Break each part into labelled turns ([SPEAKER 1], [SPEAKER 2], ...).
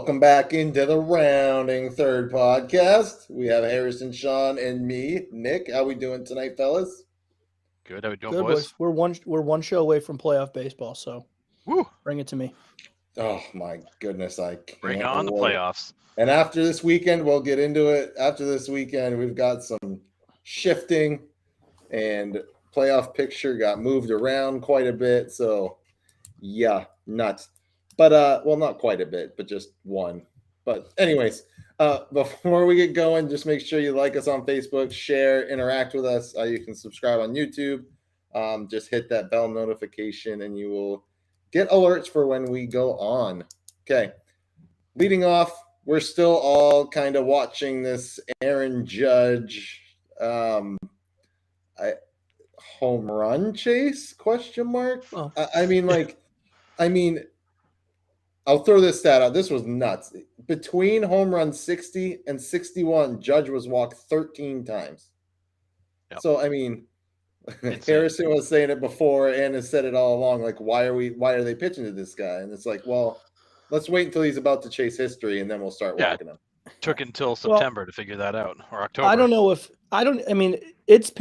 [SPEAKER 1] Welcome back into the Rounding Third podcast. We have Harrison, Sean, and me, Nick. How we doing tonight, fellas?
[SPEAKER 2] Good. How we doing,
[SPEAKER 3] Good
[SPEAKER 2] boys?
[SPEAKER 3] We're one show away from playoff baseball, so
[SPEAKER 2] Woo!
[SPEAKER 3] bring it to me.
[SPEAKER 1] Oh my goodness, I can't
[SPEAKER 2] Bring on the
[SPEAKER 1] wait.
[SPEAKER 2] playoffs.
[SPEAKER 1] And after this weekend, we'll get into it. After this weekend, we've got some shifting, and playoff picture got moved around quite a bit. So, yeah, nuts. But well, not quite a bit, but just one. But anyways, before we get going, just make sure you like us on Facebook, share, interact with us. You can subscribe on YouTube. Just hit that bell notification, and you will get alerts for when we go on. Okay. Leading off, we're still all kind of watching this Aaron Judge home run chase ?
[SPEAKER 3] Oh.
[SPEAKER 1] I mean, I'll throw this stat out. This was nuts. Between home run 60 and 61, Judge was walked 13 times.
[SPEAKER 2] Yep.
[SPEAKER 1] So, I mean, Harrison was saying it before and has said it all along. Like, why are they pitching to this guy? And it's like, well, let's wait until he's about to chase history, and then we'll start walking him.
[SPEAKER 2] Took until September to figure that out, or October.
[SPEAKER 3] I don't know if I mean, it's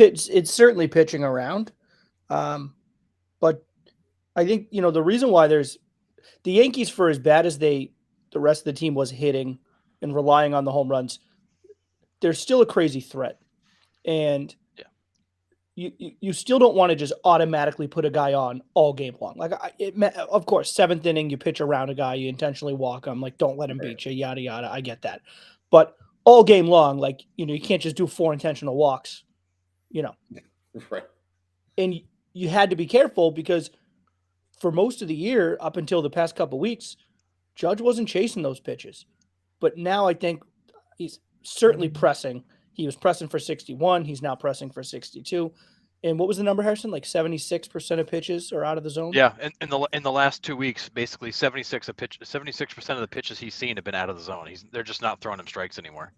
[SPEAKER 3] certainly pitching around, but I think the reason why there's the Yankees, for as bad as the rest of the team was hitting and relying on the home runs, there's still a crazy threat, and you still don't want to just automatically put a guy on all game long. Like, of course, seventh inning, you pitch around a guy, you intentionally walk him, like, don't let him beat you, yada, yada. I get that. But all game long, like, you can't just do 4 intentional walks,
[SPEAKER 1] Right.
[SPEAKER 3] And you had to be careful because for most of the year, up until the past couple of weeks, Judge wasn't chasing those pitches. But now I think he's certainly pressing. He was pressing for 61. He's now pressing for 62. And what was the number, Harrison? Like 76% of pitches are out of the zone?
[SPEAKER 2] Yeah, in the last 2 weeks, basically 76% of the pitches he's seen have been out of the zone. They're just not throwing him strikes anymore.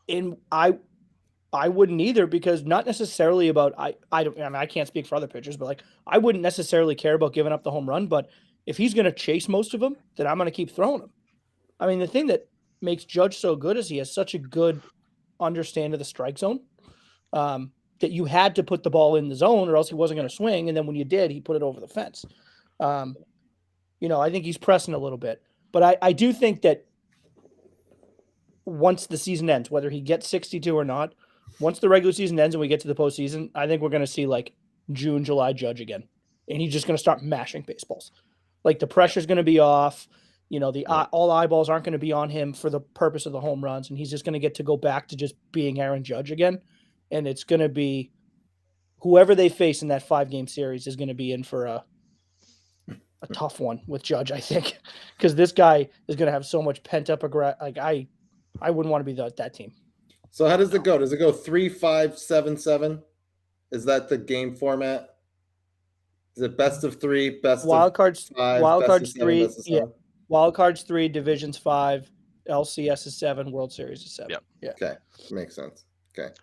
[SPEAKER 3] And I wouldn't either, because not necessarily about I can't speak for other pitchers, but like, I wouldn't necessarily care about giving up the home run, but if he's going to chase most of them, then I'm going to keep throwing him. I mean, the thing that makes Judge so good is he has such a good understanding of the strike zone, that you had to put the ball in the zone or else he wasn't going to swing, and then when you did, he put it over the fence. I think he's pressing a little bit, but I do think that once the season ends, whether he gets 62 or not, once the regular season ends and we get to the postseason, I think we're going to see like June, July Judge again. And he's just going to start mashing baseballs. Like, the pressure's going to be off. All eyeballs aren't going to be on him for the purpose of the home runs. And he's just going to get to go back to just being Aaron Judge again. And it's going to be whoever they face in that 5-game series is going to be in for a tough one with Judge, I think. Because this guy is going to have so much pent-up aggression. Like, I wouldn't want to be that team.
[SPEAKER 1] So how does it go? Does it go 3-5-7-7? Is that the game format? Is it best of 3, best
[SPEAKER 3] wild
[SPEAKER 1] of
[SPEAKER 3] cards,
[SPEAKER 1] 5,
[SPEAKER 3] wild
[SPEAKER 1] best
[SPEAKER 3] cards
[SPEAKER 1] of 7,
[SPEAKER 3] 3,
[SPEAKER 1] best of 7?
[SPEAKER 3] Wild cards 3, divisions 5, LCS is 7, World Series is 7.
[SPEAKER 2] Yep.
[SPEAKER 3] Yeah.
[SPEAKER 1] Okay, makes sense. Okay.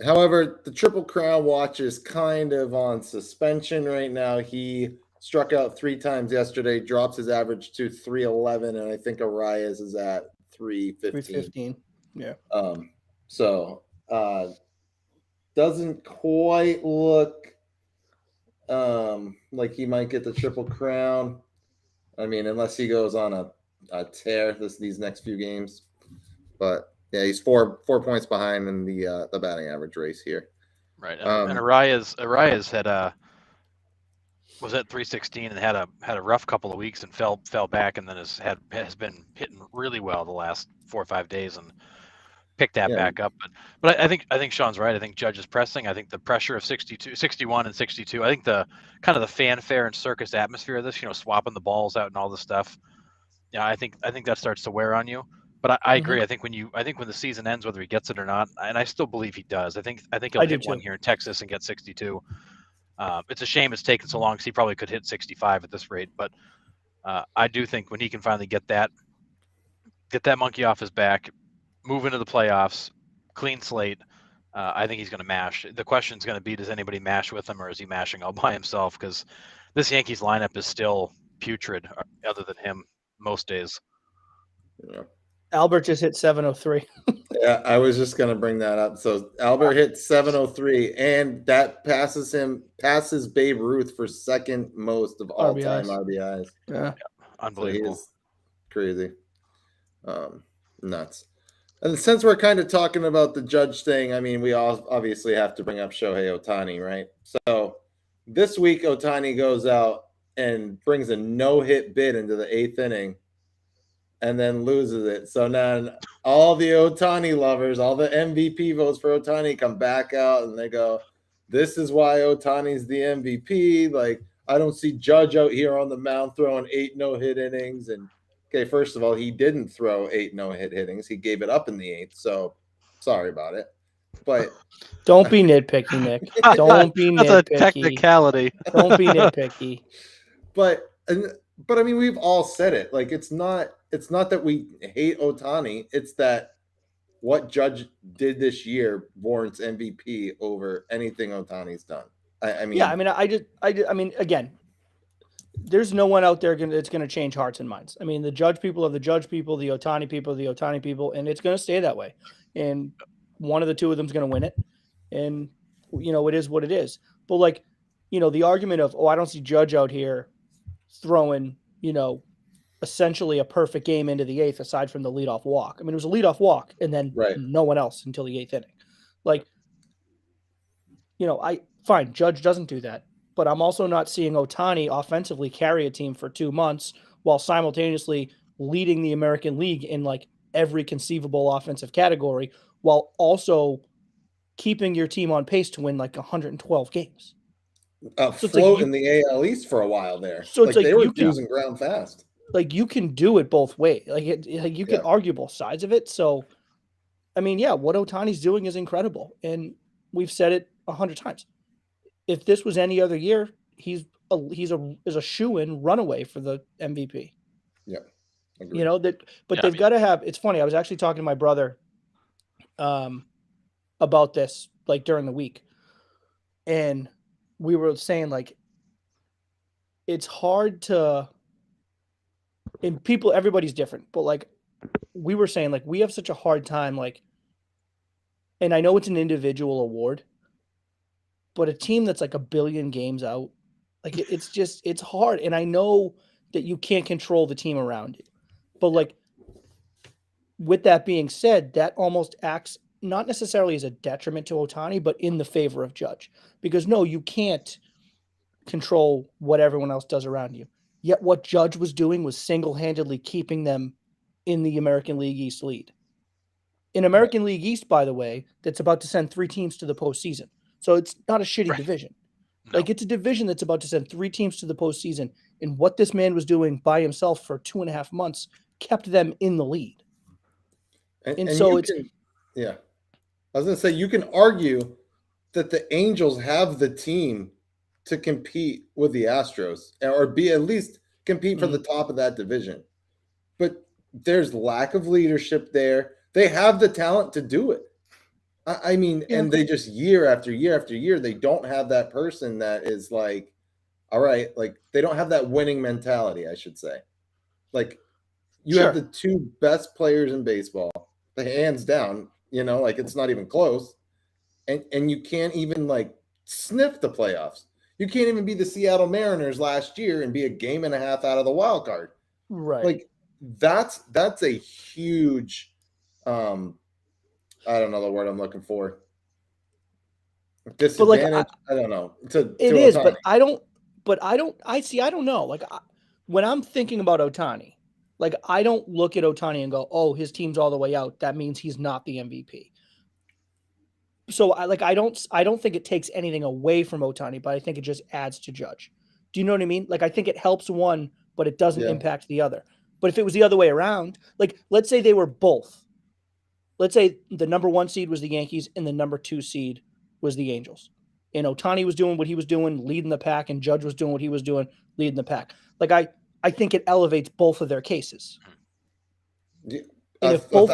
[SPEAKER 1] However, the Triple Crown watch is kind of on suspension right now. He struck out 3 times yesterday, drops his average to 311, and I think Arias is at 315.
[SPEAKER 3] Yeah.
[SPEAKER 1] Doesn't quite look like he might get the Triple Crown. I mean, unless he goes on a tear these next few games. But yeah, he's four points behind in the batting average race here.
[SPEAKER 2] Right. And Arias had was at 316 and had a rough couple of weeks and fell back, and then has been hitting really well the last 4 or 5 days and picked that back up. But I think Sean's right. I think Judge is pressing. I think the pressure of 61 and 62. I think the kind of the fanfare and circus atmosphere of this, swapping the balls out and all this stuff. Yeah, I think that starts to wear on you. But I agree. I think when the season ends, whether he gets it or not, and I still believe he does. I think he'll hit one here in Texas and get 62. It's a shame it's taken so long because he probably could hit 65 at this rate. But I do think when he can finally get that monkey off his back, move into the playoffs, clean slate, I think he's going to mash. The question is going to be, does anybody mash with him, or is he mashing all by himself? Because this Yankees lineup is still putrid other than him most days.
[SPEAKER 1] Yeah.
[SPEAKER 3] Albert just hit 703.
[SPEAKER 1] Yeah, I was just gonna bring that up. So Albert hit 703, and that passes Babe Ruth for second most of all time RBIs.
[SPEAKER 3] Yeah.
[SPEAKER 2] Unbelievable.
[SPEAKER 1] So he is crazy. Nuts. And since we're kind of talking about the Judge thing, I mean, we all obviously have to bring up Shohei Ohtani, right? So this week, Ohtani goes out and brings a no-hit bid into the 8th inning and then loses it. So now all the Ohtani lovers, all the MVP votes for Ohtani come back out and they go, this is why Ohtani's the MVP. Like, I don't see Judge out here on the mound throwing 8 no-hit innings. And okay, first of all, he didn't throw 8 no-hit innings. He gave it up in the 8th. So sorry about it. But
[SPEAKER 3] don't be nitpicky, Nick. Don't be nitpicky.
[SPEAKER 2] That's a technicality.
[SPEAKER 3] Don't be nitpicky.
[SPEAKER 1] But I mean, we've all said it. Like, it's not that we hate Ohtani. It's that what Judge did this year warrants MVP over anything Ohtani's done. I mean,
[SPEAKER 3] yeah. I mean, again, there's no one out there that's going to change hearts and minds. I mean, the Judge people are the Judge people, the Ohtani people are the Ohtani people, and it's going to stay that way. And one of the two of them is going to win it. And, it is what it is. But, like, the argument of, I don't see Judge out here throwing, essentially a perfect game into the 8th aside from the leadoff walk. I mean, it was a leadoff walk and then no one else until the 8th inning. Like, fine, Judge doesn't do that. But I'm also not seeing Ohtani offensively carry a team for 2 months while simultaneously leading the American League in like every conceivable offensive category while also keeping your team on pace to win like 112 games.
[SPEAKER 1] Float in the AL East for a while there. So it's like they were losing ground fast.
[SPEAKER 3] Like, you can do it both ways. Like, you can argue both sides of it. So, I mean, what Ohtani's doing is incredible, and we've said it 100 times. If this was any other year, he's a shoo-in runaway for the MVP.
[SPEAKER 1] Yeah,
[SPEAKER 3] agreed. They've got to have. It's funny. I was actually talking to my brother, about this like during the week, and we were saying like, it's hard to. And everybody's different, but like we were saying, like we have such a hard time, like, and I know it's an individual award, but a team that's like 1 billion games out, like it's hard. And I know that you can't control the team around you, but like with that being said, that almost acts not necessarily as a detriment to Ohtani, but in the favor of Judge, because no, you can't control what everyone else does around you. Yet what Judge was doing was single-handedly keeping them in the American League East lead. In American League East, by the way, that's about to send 3 teams to the postseason. So it's not a shitty division. No. Like, it's a division that's about to send 3 teams to the postseason. And what this man was doing by himself for 2.5 months kept them in the lead. And so it's...
[SPEAKER 1] I was going to say, you can argue that the Angels have the team to compete with the Astros, or be at least compete for the top of that division. But there's lack of leadership there. They have the talent to do it. I mean, and they just year after year after year, they don't have that person that is like, all right, like they don't have that winning mentality, I should say. Like, you have the 2 best players in baseball, the hands down, like it's not even close. And you can't even like sniff the playoffs. You can't even be the Seattle Mariners last year and be a game and a half out of the wild card.
[SPEAKER 3] Right.
[SPEAKER 1] Like that's a huge, I don't know the word I'm looking for. Disadvantage. Like, I don't know.
[SPEAKER 3] It is, Ohtani. I don't know. Like when I'm thinking about Ohtani, like I don't look at Ohtani and go, oh, his team's all the way out. That means he's not the MVP. So I don't think it takes anything away from Ohtani, but I think it just adds to Judge. Do you know what I mean? Like, I think it helps one, but it doesn't impact the other. But if it was the other way around, like let's say they were both. Let's say the number 1 seed was the Yankees and the number 2 seed was the Angels. And Ohtani was doing what he was doing, leading the pack, and Judge was doing what he was doing, leading the pack. Like I think it elevates both of their cases.
[SPEAKER 1] Yeah.
[SPEAKER 3] And if both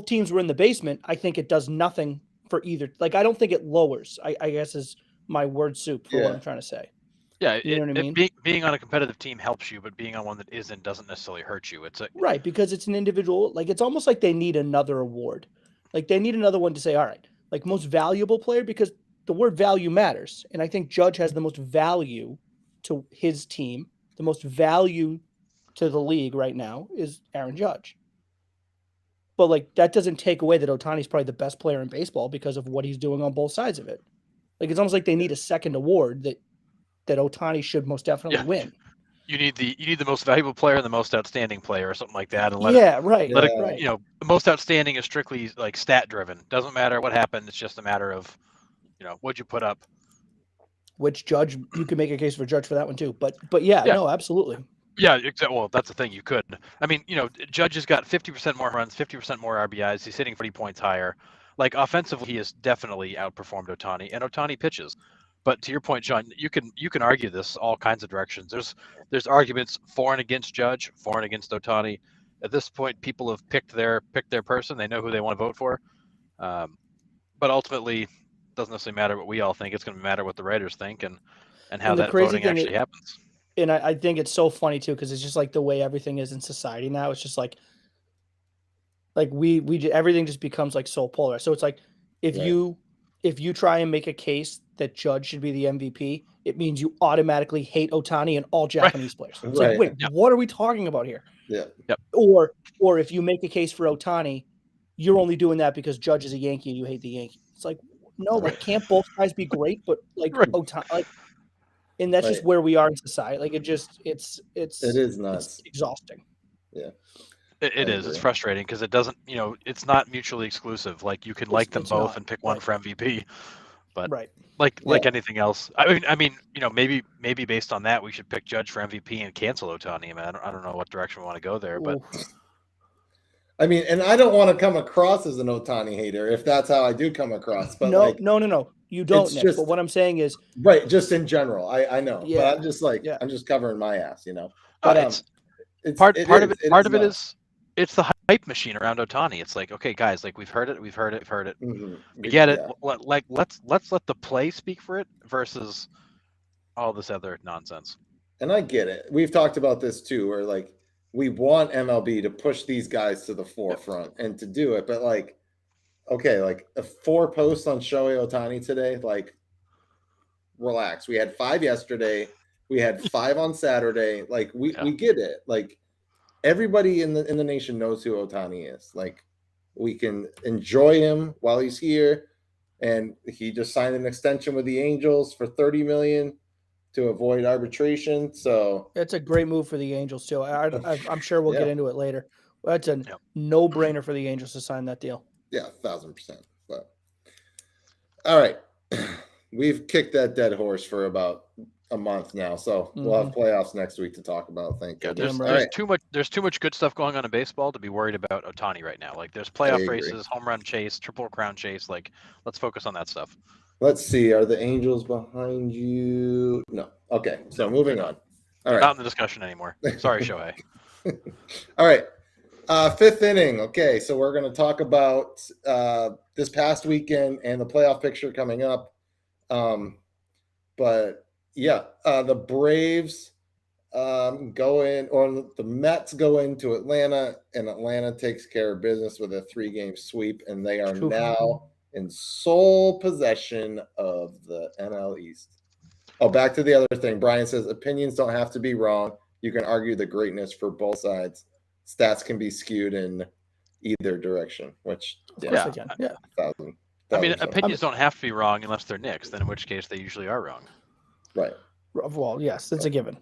[SPEAKER 3] teams were in the basement, I think it does nothing for either. Like, I don't think it lowers, I guess is my word soup for what I'm trying to say.
[SPEAKER 2] Yeah,
[SPEAKER 3] You know what I mean?
[SPEAKER 2] Being on a competitive team helps you, but being on one that isn't doesn't necessarily hurt you. It's a
[SPEAKER 3] Right, because it's an individual. Like it's almost like they need another award. Like they need another one to say, all right, like most valuable player, because the word value matters. And I think Judge has the most value to his team. The most value to the league right now is Aaron Judge. But like that doesn't take away that Ohtani's probably the best player in baseball because of what he's doing on both sides of it. Like it's almost like they need a second award that Ohtani should most definitely win.
[SPEAKER 2] you need the most valuable player and the most outstanding player or something like that, and
[SPEAKER 3] Right.
[SPEAKER 2] let it
[SPEAKER 3] Right.
[SPEAKER 2] you know, the most outstanding is strictly like stat driven. Doesn't matter what happened. It's just a matter of, what'd you put up.
[SPEAKER 3] Which Judge, you can make a case for Judge for that one too. But yeah, no, absolutely.
[SPEAKER 2] Yeah, well, that's the thing. You could. I mean, Judge has got 50% more runs, 50% more RBIs. He's hitting 40 points higher. Like offensively, he has definitely outperformed Ohtani, and Ohtani pitches. But to your point, John, you can argue this all kinds of directions. There's arguments for and against Judge, for and against Ohtani. At this point, people have picked their person. They know who they want to vote for. But ultimately, it doesn't necessarily matter what we all think. It's going to matter what the writers think and how that voting actually happens.
[SPEAKER 3] And I think it's so funny too, because it's just like the way everything is in society now. It's just like we everything just becomes like so polar. So it's like if you try and make a case that Judge should be the MVP, it means you automatically hate Ohtani and all Japanese players. It's like, wait, what are we talking about here?
[SPEAKER 1] Yeah.
[SPEAKER 2] Yep.
[SPEAKER 3] Or if you make a case for Ohtani, you're only doing that because Judge is a Yankee and you hate the Yankees. It's like, no, like can't both guys be great? But like Ohtani, like. And that's just where we are in society. Like it is nuts. It's exhausting.
[SPEAKER 1] Yeah.
[SPEAKER 2] It is. It's frustrating because it doesn't, it's not mutually exclusive. Like you can like them both and pick one for MVP, but like anything else. I mean, maybe based on that, we should pick Judge for MVP and cancel Ohtani. I mean, I don't know what direction we want to go there, but
[SPEAKER 1] I mean, and I don't want to come across as an Ohtani hater if that's how I do come across. But
[SPEAKER 3] no. You don't, Nick. But what I'm saying is
[SPEAKER 1] just in general. I know. Yeah. But I'm just I'm just covering my ass, But
[SPEAKER 2] part of it is it's the hype machine around Ohtani. It's like, okay, guys, like we've heard it.
[SPEAKER 1] Mm-hmm.
[SPEAKER 2] We get it. Like let's let the play speak for it versus all this other nonsense.
[SPEAKER 1] And I get it. We've talked about this too, where like we want MLB to push these guys to the forefront and to do it, but like, okay, like 4 posts on Shohei Ohtani today, like relax. We had 5 yesterday. We had 5 on Saturday. Like we get it. Like everybody in the nation knows who Ohtani is. Like we can enjoy him while he's here. And he just signed an extension with the Angels for $30 million to avoid arbitration. So
[SPEAKER 3] it's a great move for the Angels too. I'm sure we'll get into it later. That's a no-brainer for the Angels to sign that deal.
[SPEAKER 1] Yeah, 1,000%. But all right, we've kicked that dead horse for about a month now, so we'll have playoffs next week to talk about. Thank you.
[SPEAKER 2] There's too much good stuff going on in baseball to be worried about Ohtani right now. Like there's playoff races, home run chase, triple crown chase. Like let's focus on that stuff.
[SPEAKER 1] Let's see. Are the Angels behind you? No. Okay. So moving on. All right.
[SPEAKER 2] Not in the discussion anymore. Sorry, Shohei.
[SPEAKER 1] All right. 5th inning. Okay. So we're going to talk about this past weekend and the playoff picture coming up. But yeah, the Braves go in, or the Mets go into Atlanta, and Atlanta takes care of business with a 3-game sweep, and they are now in sole possession of the NL East. Oh, back to the other thing. Brian says opinions don't have to be wrong. You can argue the greatness for both sides. Stats can be skewed in either direction, which
[SPEAKER 3] of course they can. Yeah.
[SPEAKER 2] I mean, opinions don't have to be wrong unless they're Knicks, then in which case they usually are wrong.
[SPEAKER 1] Right.
[SPEAKER 3] Well, yes, it's a given.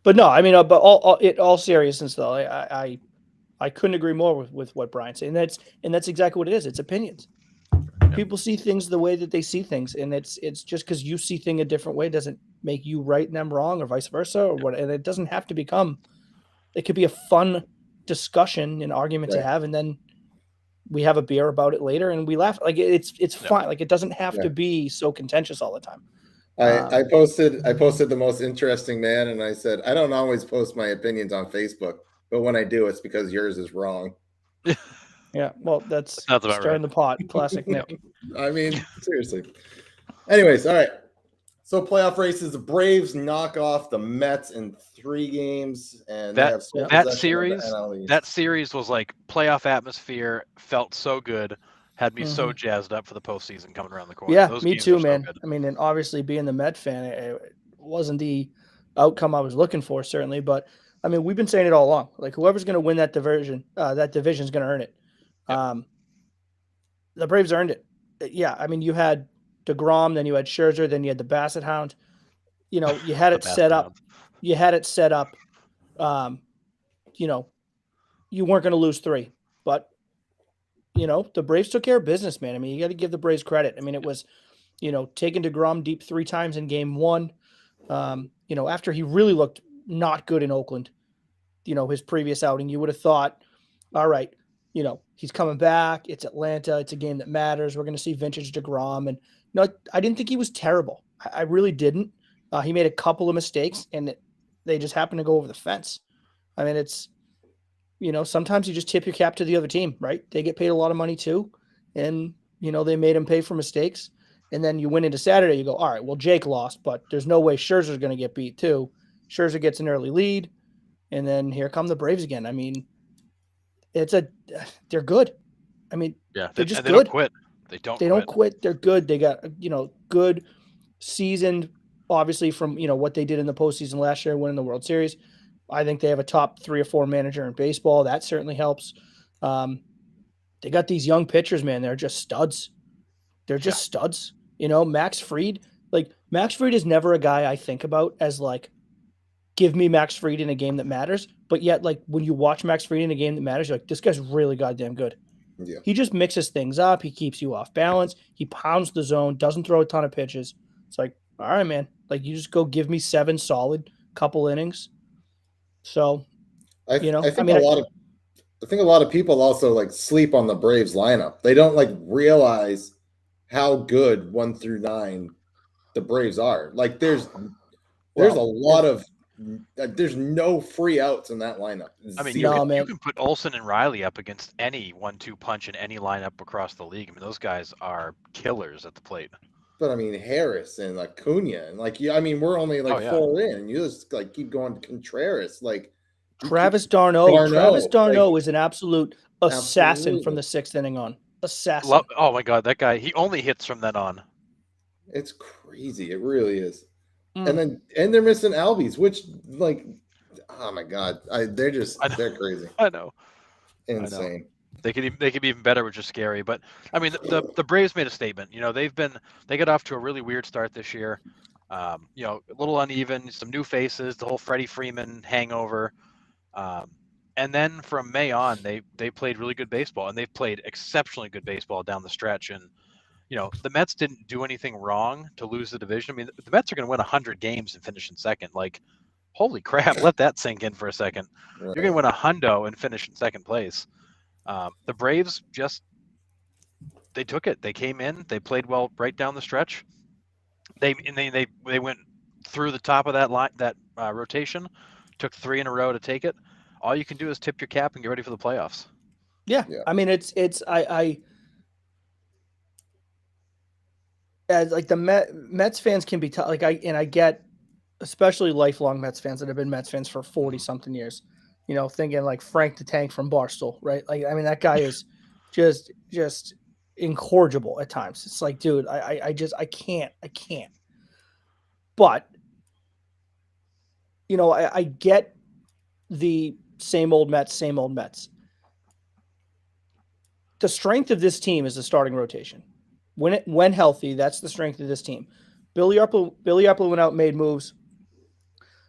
[SPEAKER 3] But no, I mean, but all seriousness though, I couldn't agree more with what Brian said, and that's exactly what it is. It's opinions. Yeah. People see things the way that they see things, and it's just because you see things a different way doesn't make you right and them wrong, or vice versa, or what. And it doesn't have to become. It could be a fun discussion and argument to have, and then we have a beer about it later, and we laugh. Like it's fine. Like it doesn't have to be so contentious all the time.
[SPEAKER 1] I posted the most interesting man, and I said I don't always post my opinions on Facebook. But when I do, it's because yours is wrong.
[SPEAKER 3] Yeah, well, that's stirring the pot. Classic Nick.
[SPEAKER 1] I mean, seriously. Anyways, all right. So playoff races, the Braves knock off the Mets in 3 games, and they have sole
[SPEAKER 2] That
[SPEAKER 1] possession
[SPEAKER 2] series,
[SPEAKER 1] of the NL East.
[SPEAKER 2] that series was like playoff atmosphere. Felt so good. Had me so
[SPEAKER 3] Mhm.
[SPEAKER 2] jazzed up for the postseason coming around the corner.
[SPEAKER 3] Yeah,
[SPEAKER 2] Those
[SPEAKER 3] me
[SPEAKER 2] games
[SPEAKER 3] too,
[SPEAKER 2] are so
[SPEAKER 3] man.
[SPEAKER 2] good.
[SPEAKER 3] I mean, and obviously being the Met fan, it wasn't the outcome I was looking for, certainly. But I mean, we've been saying it all along. Like whoever's going to win that division's going to earn it.
[SPEAKER 2] Yep.
[SPEAKER 3] The Braves earned it. Yeah, I mean, you had DeGrom, then you had Scherzer, then you had the Basset Hound. You know, you had
[SPEAKER 2] The
[SPEAKER 3] it set
[SPEAKER 2] Basset
[SPEAKER 3] up.
[SPEAKER 2] Hound.
[SPEAKER 3] You had it set up. You know, you weren't going to lose 3, but you know, the Braves took care of business, man. I mean, you got to give the Braves credit. I mean, it was, you know, taking DeGrom deep 3 times in game 1. You know, after he really looked not good in Oakland, you know, his previous outing, you would have thought, all right, you know, he's coming back. It's Atlanta. It's a game that matters. We're going to see vintage DeGrom. And no, I didn't think he was terrible. I really didn't. He made a couple of mistakes, and they just happened to go over the fence. I mean, it's, you know, sometimes you just tip your cap to the other team, right? They get paid a lot of money too. And, you know, they made him pay for mistakes. And then you went into Saturday, you go, all right, well, Jake lost, but there's no way Scherzer's going to get beat too. Scherzer gets an early lead. And then here come the Braves again. I mean, they're good. I mean,
[SPEAKER 2] Yeah,
[SPEAKER 3] they're just
[SPEAKER 2] and they
[SPEAKER 3] good.
[SPEAKER 2] don't quit. They don't.
[SPEAKER 3] They don't quit. They're good. They got, you know, good seasoned, obviously from, you know, what they did in the postseason last year, winning the World Series. I think they have a top 3 or 4 manager in baseball. That certainly helps. They got these young pitchers, man. They're just studs. They're just studs. You know, Max Fried is never a guy I think about as like, give me Max Fried in a game that matters. But yet, like when you watch Max Fried in a game that matters, you're like, this guy's really goddamn good.
[SPEAKER 1] Yeah.
[SPEAKER 3] He just mixes things up. He keeps you off balance. He pounds the zone, doesn't throw a ton of pitches. It's like, all right, man. Like you just go give me 7 solid couple innings. So, you know,
[SPEAKER 1] I think a lot of people also like sleep on the Braves lineup. They don't like realize how good 1 through 9 the Braves are. Like there's a lot of there's no free outs in that lineup.
[SPEAKER 2] I mean,
[SPEAKER 3] No,
[SPEAKER 2] you
[SPEAKER 3] man.
[SPEAKER 2] can put Olsen and Riley up against any 1-2 punch in any lineup across the league. I mean, those guys are killers at the plate.
[SPEAKER 1] But I mean, Harris and Acuna and like, yeah, I mean, we're only like 4 in. You just like keep going to Contreras, like
[SPEAKER 3] Travis d'Arnaud. Travis d'Arnaud is an absolute assassin from
[SPEAKER 1] absolutely.
[SPEAKER 3] the 6th inning on. Assassin.
[SPEAKER 2] Oh my God, that guy! He only hits from then on.
[SPEAKER 1] It's crazy. It really is. And they're missing Albies, which like, oh my God, they're crazy.
[SPEAKER 2] I know,
[SPEAKER 1] insane.
[SPEAKER 2] I know. They could be even better, which is scary. But I mean, the Braves made a statement. You know, they got off to a really weird start this year. You know, a little uneven, some new faces, the whole Freddie Freeman hangover. And then from May on, they played really good baseball, and they've played exceptionally good baseball down the stretch. And you know, the Mets didn't do anything wrong to lose the division. I mean, the Mets are going to win 100 games and finish in second. Like, holy crap! Let that sink in for a second. Right. You're going to win a hundo and finish in second place. The Braves they took it. They came in. They played well right down the stretch. They went through the top of that rotation. Took 3 in a row to take it. All you can do is tip your cap and get ready for the playoffs.
[SPEAKER 3] Yeah. I mean, as like the Mets fans can be tough. Like I get, especially lifelong Mets fans that have been Mets fans for 40 something years, you know, thinking like Frank the Tank from Barstool, right? Like, I mean, that guy is just incorrigible at times. It's like, dude, I can't. But, you know, I get the same old Mets. The strength of this team is the starting rotation. When healthy, that's the strength of this team. Billy Epler went out and made moves,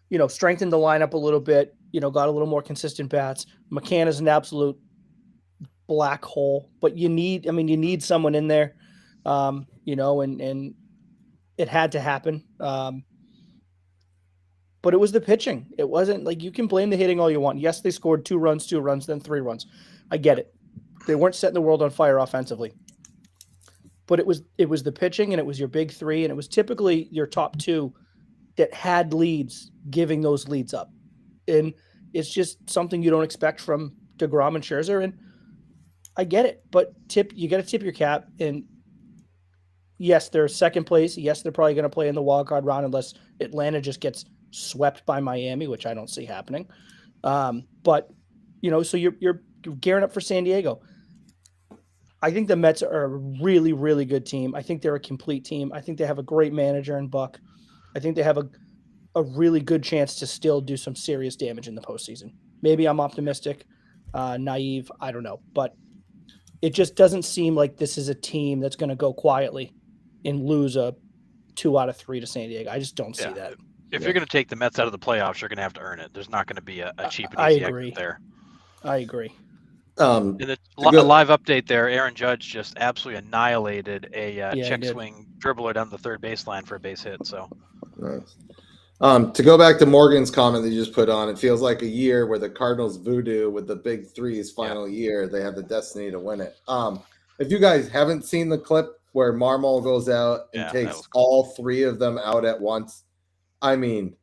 [SPEAKER 3] you know, strengthened the lineup a little bit, you know, got a little more consistent bats. McCann is an absolute black hole, but you need someone in there, you know, and it had to happen. But it was the pitching. It wasn't like you can blame the hitting all you want. Yes, they scored 2 runs, then 3 runs. I get it. They weren't setting the world on fire offensively. But it was the pitching, and it was your big 3, and it was typically your top 2 that had leads, giving those leads up. And it's just something you don't expect from DeGrom and Scherzer, and I get it. But you got to tip your cap, and yes, they're second place. Yes, they're probably going to play in the wild card round unless Atlanta just gets swept by Miami, which I don't see happening. But so you're gearing up for San Diego. I think the Mets are a really, really good team. I think they're a complete team. I think they have a great manager in Buck. I think they have a really good chance to still do some serious damage in the postseason. Maybe I'm optimistic, naive. I don't know, but it just doesn't seem like this is a team that's going to go quietly and lose a 2 out of 3 to San Diego. I just don't see that.
[SPEAKER 2] If you're going to take the Mets out of the playoffs, you're going to have to earn it. There's not going to be a cheap and
[SPEAKER 3] I
[SPEAKER 2] easy
[SPEAKER 3] agree.
[SPEAKER 2] exit there.
[SPEAKER 3] I agree.
[SPEAKER 2] In the live update there, Aaron Judge just absolutely annihilated a check swing dribbler down the third baseline for a base hit. So,
[SPEAKER 1] nice. To go back to Morgan's comment that you just put on, it feels like a year where the Cardinals voodoo with the big threes final year, they have the destiny to win it. If you guys haven't seen the clip where Marmol goes out and takes all 3 of them out at once, I mean,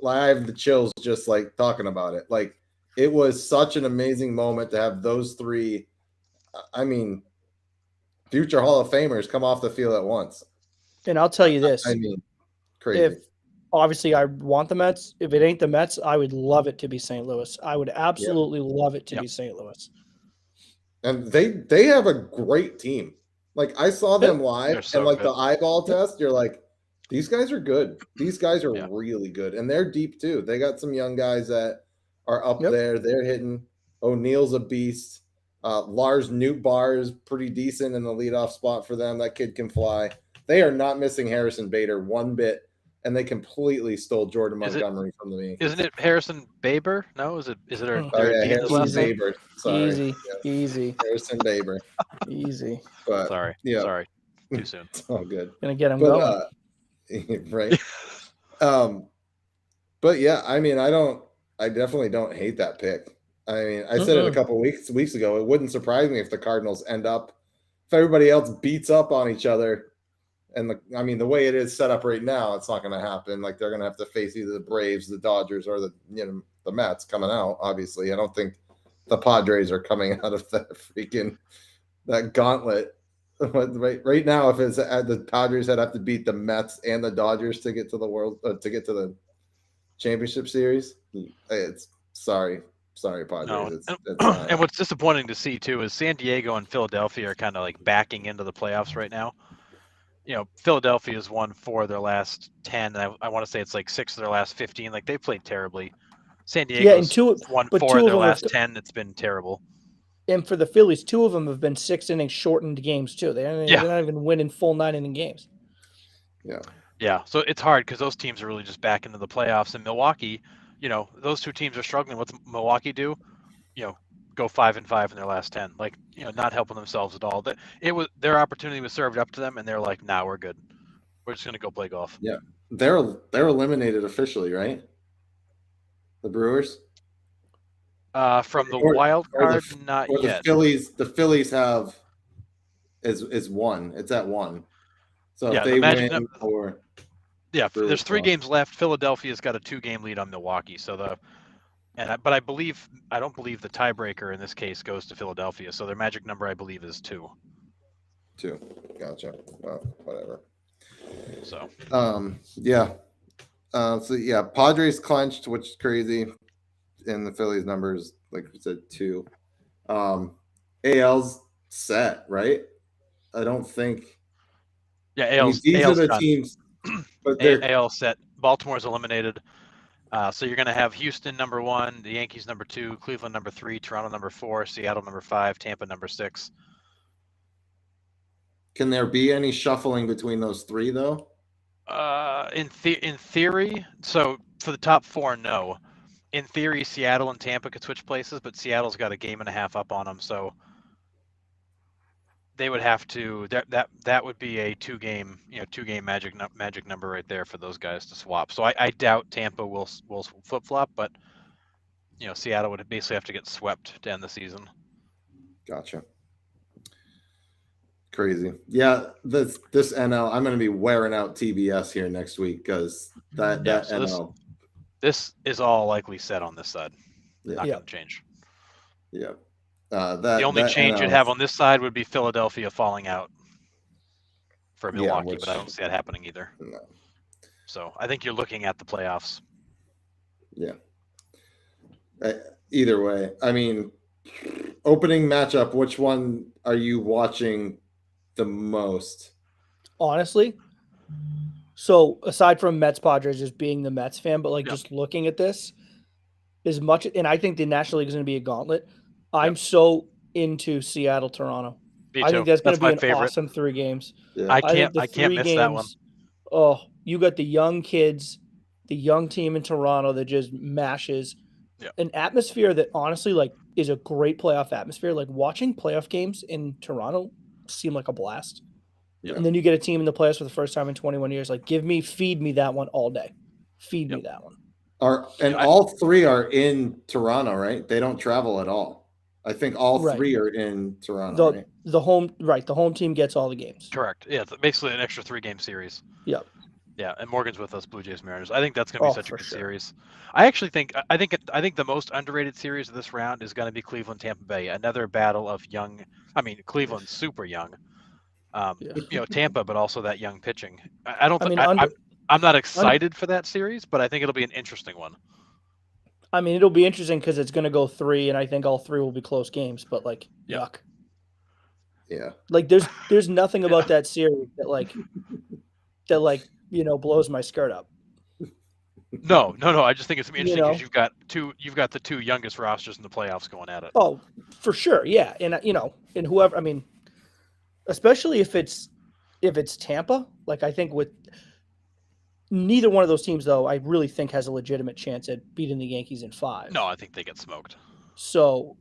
[SPEAKER 1] I have the chills just like talking about it. Like, it was such an amazing moment to have those 3. I mean, future Hall of Famers come off the field at once.
[SPEAKER 3] And I'll tell you this.
[SPEAKER 1] I mean, crazy.
[SPEAKER 3] If obviously I want the Mets, if it ain't the Mets, I would love it to be St. Louis. I would absolutely love it to be St. Louis.
[SPEAKER 1] And they have a great team. Like, I saw them live and like the eyeball test, you're like, these guys are good. These guys are really good. And they're deep too. They got some young guys that are up there. They're hitting. O'Neill's a beast. Lars Nootbaar is pretty decent in the leadoff spot for them. That kid can fly. They are not missing Harrison Bader one bit, and they completely stole Jordan Montgomery from the Yankees.
[SPEAKER 2] Isn't it Harrison Baber? No, is it
[SPEAKER 1] Harrison Baber. Sorry.
[SPEAKER 3] Easy.
[SPEAKER 1] Harrison Baber.
[SPEAKER 3] Easy.
[SPEAKER 1] But
[SPEAKER 2] sorry. Too soon.
[SPEAKER 1] It's all good.
[SPEAKER 3] Gonna get him going.
[SPEAKER 1] Right. But yeah, I mean, I definitely don't hate that pick. I mean, I said it a couple weeks ago. It wouldn't surprise me if the Cardinals end up, if everybody else beats up on each other. And the way it is set up right now, it's not going to happen. Like, they're going to have to face either the Braves, the Dodgers, or the Mets coming out. Obviously, I don't think the Padres are coming out of that gauntlet. Right now, if it's the Padres that have to beat the Mets and the Dodgers to get to the championship series, it's sorry, Padres.
[SPEAKER 2] No.
[SPEAKER 1] It's
[SPEAKER 2] and what's disappointing to see too is San Diego and Philadelphia are kind of like backing into the playoffs right now. Philadelphia's won 4 of their last 10. And I want to say it's like 6 of their last 15. Like, they played terribly. San Diego's won 4 of their last 10. It's been terrible.
[SPEAKER 3] And for the Phillies, 2 of them have been 6-inning shortened games too. They're not even winning full 9-inning games.
[SPEAKER 2] Yeah. So it's hard because those teams are really just back into the playoffs. And Milwaukee, those 2 teams are struggling. What's Milwaukee do? Go 5-5 in their last 10. Like, not helping themselves at all. Their opportunity was served up to them, and they're like, "Nah, we're good. We're just gonna go play golf."
[SPEAKER 1] Yeah, they're eliminated officially, right? The Brewers.
[SPEAKER 2] From the wild card, not yet.
[SPEAKER 1] The Phillies have is 1. It's at 1. So if they win,
[SPEAKER 2] there's 3 games left. Philadelphia's got a 2-game lead on Milwaukee. So but I don't believe the tiebreaker in this case goes to Philadelphia. So their magic number, I believe, is 2.
[SPEAKER 1] 2. Gotcha. Well, whatever.
[SPEAKER 2] So.
[SPEAKER 1] Padres clinched, which is crazy. And the Phillies numbers, like you said, 2. AL's set, right? I don't think.
[SPEAKER 2] Yeah,
[SPEAKER 1] these are the teams. But
[SPEAKER 2] AL set. Baltimore's eliminated. So you're going to have Houston number 1, the Yankees number 2, Cleveland number 3, Toronto number 4, Seattle number 5, Tampa number 6.
[SPEAKER 1] Can there be any shuffling between those 3 though?
[SPEAKER 2] In theory, so for the top 4, no. In theory, Seattle and Tampa could switch places, but Seattle's got a game and a half up on them, so they would have to. That would be a 2-game magic number right there for those guys to swap. So I doubt Tampa will flip flop, but Seattle would basically have to get swept to end the season.
[SPEAKER 1] Gotcha. Crazy. Yeah, this NL, I'm going to be wearing out TBS here next week because that NL.
[SPEAKER 2] This is all likely set on this side. Not going to change.
[SPEAKER 1] Yeah.
[SPEAKER 2] The only change you'd have on this side would be Philadelphia falling out for
[SPEAKER 1] Yeah,
[SPEAKER 2] Milwaukee,
[SPEAKER 1] which-
[SPEAKER 2] but I don't see that happening either.
[SPEAKER 1] No.
[SPEAKER 2] So I think you're looking at the playoffs.
[SPEAKER 1] Yeah. Either way, I mean, opening matchup. Which one are you watching the most?
[SPEAKER 3] Honestly. So aside from Mets Padres just being the Mets fan, but like
[SPEAKER 2] Yep.
[SPEAKER 3] just looking at this as much, and I think the National League is going to be a gauntlet. I'm so into Seattle Toronto.
[SPEAKER 2] Me
[SPEAKER 3] I
[SPEAKER 2] too.
[SPEAKER 3] think that's going to be
[SPEAKER 2] my
[SPEAKER 3] an
[SPEAKER 2] favorite.
[SPEAKER 3] awesome 3 games.
[SPEAKER 1] Yeah.
[SPEAKER 2] I
[SPEAKER 3] think
[SPEAKER 2] can't miss that one.
[SPEAKER 3] Oh, you got the young kids, the young team in Toronto that just mashes.
[SPEAKER 2] Yeah.
[SPEAKER 3] An atmosphere that honestly like is a great playoff atmosphere. Like watching playoff games in Toronto seem like a blast.
[SPEAKER 1] Yeah.
[SPEAKER 3] And then you get a team in the playoffs for the first time in 21 years. Like feed me that one all day. Feed me that one.
[SPEAKER 1] All 3 are in Toronto, right? They don't travel at all. I think all
[SPEAKER 3] Right.
[SPEAKER 1] 3 are in Toronto, right?
[SPEAKER 3] The home team gets all the games.
[SPEAKER 2] Correct. Yeah, it's basically an extra 3-game series.
[SPEAKER 3] Yep.
[SPEAKER 2] Yeah, and Morgan's with us, Blue Jays Mariners. I think that's going to be such a
[SPEAKER 3] for
[SPEAKER 2] good
[SPEAKER 3] sure.
[SPEAKER 2] series. I actually think I think the most underrated series of this round is going to be Cleveland Tampa Bay. Another battle of young. I mean, Cleveland's super young. Tampa, but also that young pitching. I don't. I'm not excited for that series, but I think it'll be an interesting one.
[SPEAKER 3] I mean, it'll be interesting because it's going to go 3, and I think all 3 will be close games. But like, yuck.
[SPEAKER 1] Yeah.
[SPEAKER 3] Like, there's nothing about that series that blows my skirt up.
[SPEAKER 2] No. I just think it's gonna be interesting because you've got the 2 youngest rosters in the playoffs going at it.
[SPEAKER 3] Oh, for sure, yeah, and and whoever. I mean, especially if it's Tampa. Like, I think with neither one of those teams, though, I really think has a legitimate chance at beating the Yankees in 5.
[SPEAKER 2] No, I think they get smoked.
[SPEAKER 3] So,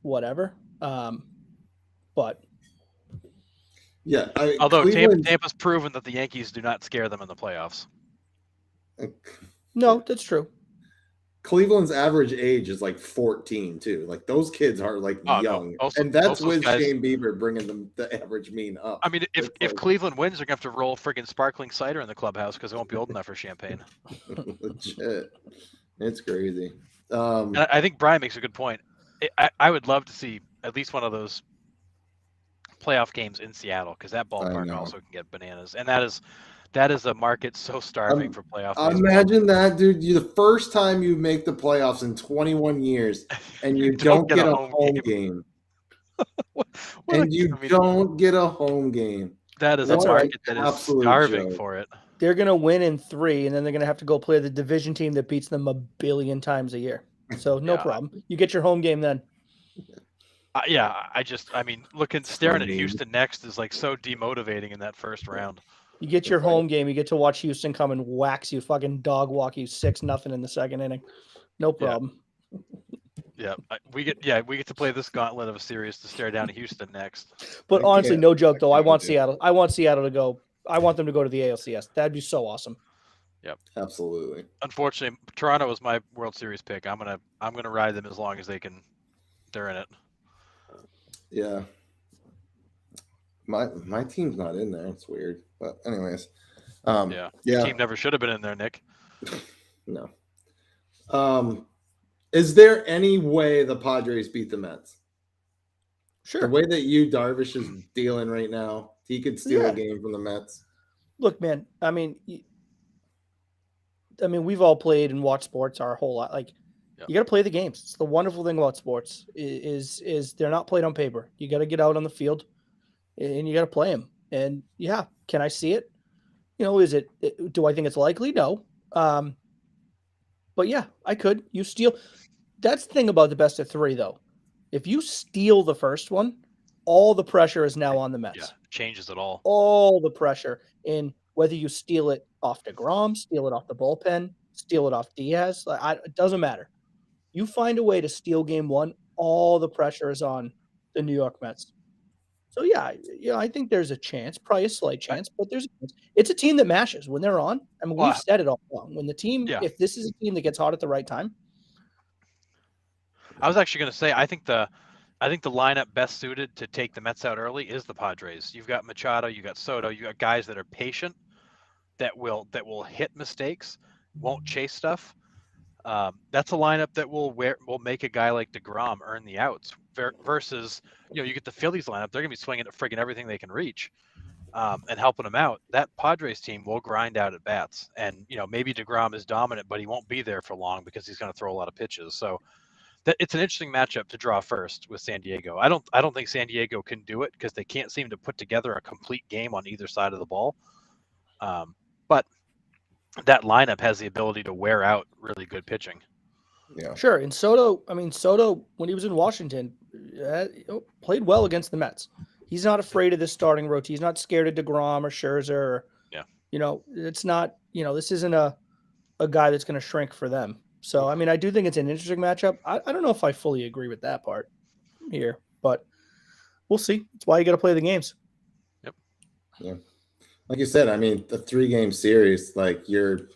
[SPEAKER 3] whatever. But
[SPEAKER 1] yeah,
[SPEAKER 2] although Tampa's proven that the Yankees do not scare them in the playoffs.
[SPEAKER 3] No, that's true.
[SPEAKER 1] Cleveland's average age is like 14 too. Like those kids are like young, and that's with Shane Bieber bringing the average mean up.
[SPEAKER 2] I mean, if Cleveland wins, they're gonna have to roll friggin' sparkling cider in the clubhouse because they won't be old enough for champagne.
[SPEAKER 1] Legit, it's crazy.
[SPEAKER 2] And I think Brian makes a good point. I would love to see at least one of those playoff games in Seattle because that ballpark also can get bananas, and that is a market so starving for playoff baseball.
[SPEAKER 1] Imagine that, dude. The first time you make the playoffs in 21 years and you don't get a home game. Don't get a home game.
[SPEAKER 2] That is a market that is starving for it.
[SPEAKER 3] They're going to win in 3, and then they're going to have to go play the division team that beats them a billion times a year. So no problem. You get your home game then.
[SPEAKER 2] Staring at Houston next is like so demotivating in that first round.
[SPEAKER 3] You get your home game. You get to watch Houston come and wax you, fucking dog walk you 6-0 in the second inning. No problem.
[SPEAKER 2] Yeah, we get to play this gauntlet of a series to stare down Houston next.
[SPEAKER 3] But honestly, no joke though. I want Seattle. I want Seattle to go. I want them to go to the ALCS. That'd be so awesome.
[SPEAKER 2] Yep,
[SPEAKER 1] absolutely.
[SPEAKER 2] Unfortunately, Toronto was my World Series pick. I'm gonna ride them as long as they can. They're in it.
[SPEAKER 1] Yeah. My team's not in there. It's weird, but anyways,
[SPEAKER 2] Your team never should have been in there, Nick.
[SPEAKER 1] No. Is there any way the Padres beat the Mets?
[SPEAKER 3] Sure.
[SPEAKER 1] The way that Darvish is dealing right now, he could steal a game from the Mets.
[SPEAKER 3] Look, man. I mean, we've all played and watched sports our whole life. Like, you got to play the games. It's the wonderful thing about sports is they're not played on paper. You got to get out on the field, and you got to play them. And can I see it? Do I think it's likely? No. But I could. You steal. That's the thing about the best of 3, though. If you steal the first one, all the pressure is now on the Mets.
[SPEAKER 2] Yeah, changes it all.
[SPEAKER 3] All the pressure in whether you steal it off DeGrom, steal it off the bullpen, steal it off Diaz. It doesn't matter. You find a way to steal game 1, all the pressure is on the New York Mets. So I think there's a chance, probably a slight chance, but there's a chance. It's a team that mashes when they're on. I mean, we've said it all along. When the team, if this is a team that gets hot at the right time.
[SPEAKER 2] I was actually going to say, I think the lineup best suited to take the Mets out early is the Padres. You've got Machado, you got Soto, you got guys that are patient, that will hit mistakes, won't chase stuff. That's a lineup that will make a guy like DeGrom earn the outs versus, you get the Phillies lineup. They're going to be swinging at friggin' everything they can reach. and helping them out, that Padres team will grind out at bats. And maybe DeGrom is dominant, but he won't be there for long because he's going to throw a lot of pitches. So it's an interesting matchup to draw first with San Diego. I don't think San Diego can do it because they can't seem to put together a complete game on either side of the ball. But that lineup has the ability to wear out really good pitching.
[SPEAKER 3] Yeah, sure. And Soto, when he was in Washington, played well against the Mets. He's not afraid of this starting rotation. He's not scared of DeGrom or Scherzer. It's not. This isn't a guy that's going to shrink for them. So, I do think it's an interesting matchup. I don't know if I fully agree with that part here, but we'll see. That's why you got to play the games.
[SPEAKER 2] Yep.
[SPEAKER 1] Yeah. Like you said, the 3-game series, like you're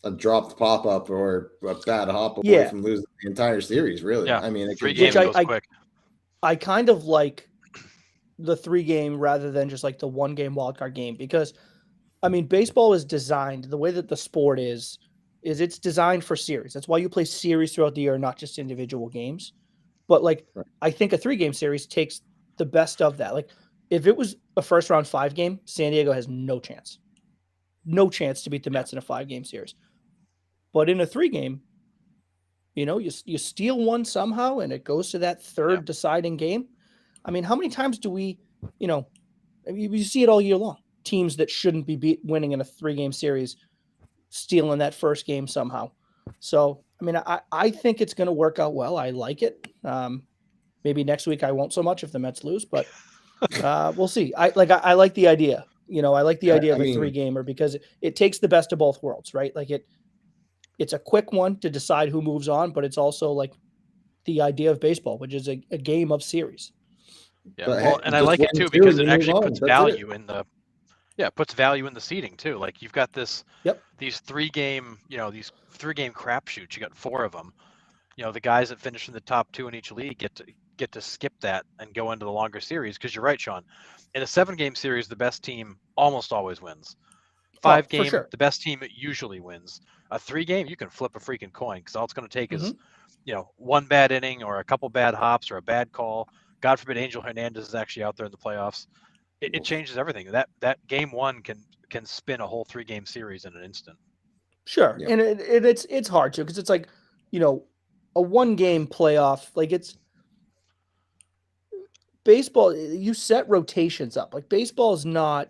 [SPEAKER 1] a dropped pop-up or a bad hop away from losing the entire series, really.
[SPEAKER 2] Yeah.
[SPEAKER 1] It
[SPEAKER 2] 3 games goes quick.
[SPEAKER 3] I kind of like the 3-game rather than just like the 1-game wildcard game because, baseball is designed, the way that the sport is it's designed for series. That's why you play series throughout the year, not just individual games. But right. I think a 3-game series takes the best of that. Like if it was a first round 5-game, San Diego has no chance to beat the Mets in a 5-game series. But in a 3-game, you steal one somehow and it goes to that third deciding game. How many times do we, you see it all year long. Teams that shouldn't be winning in a 3-game series stealing that first game somehow. So, I think it's going to work out well. I like it. Maybe next week I won't so much if the Mets lose, but we'll see. I like the idea. I like the idea of a 3-gamer because it takes the best of both worlds, right? Like it's a quick one to decide who moves on, but it's also like the idea of baseball, which is a game of series.
[SPEAKER 2] Yeah, and I like it too because it actually puts value in the seeding too. Like you've got these 3-game, these 3-game crapshoots. You got 4 of them. The guys that finish in the top 2 in each league get to skip that and go into the longer series because you're right, Sean. In a 7-game series, the best team almost always wins. 5-game, the best team usually wins. A 3-game, you can flip a freaking coin because all it's going to take is, one bad inning or a couple bad hops or a bad call. God forbid Angel Hernandez is actually out there in the playoffs. It changes everything. That game 1 can spin a whole 3-game series in an instant.
[SPEAKER 3] Sure, and it's hard to because it's like, a 1-game playoff. Like it's baseball. You set rotations up. Like baseball is not.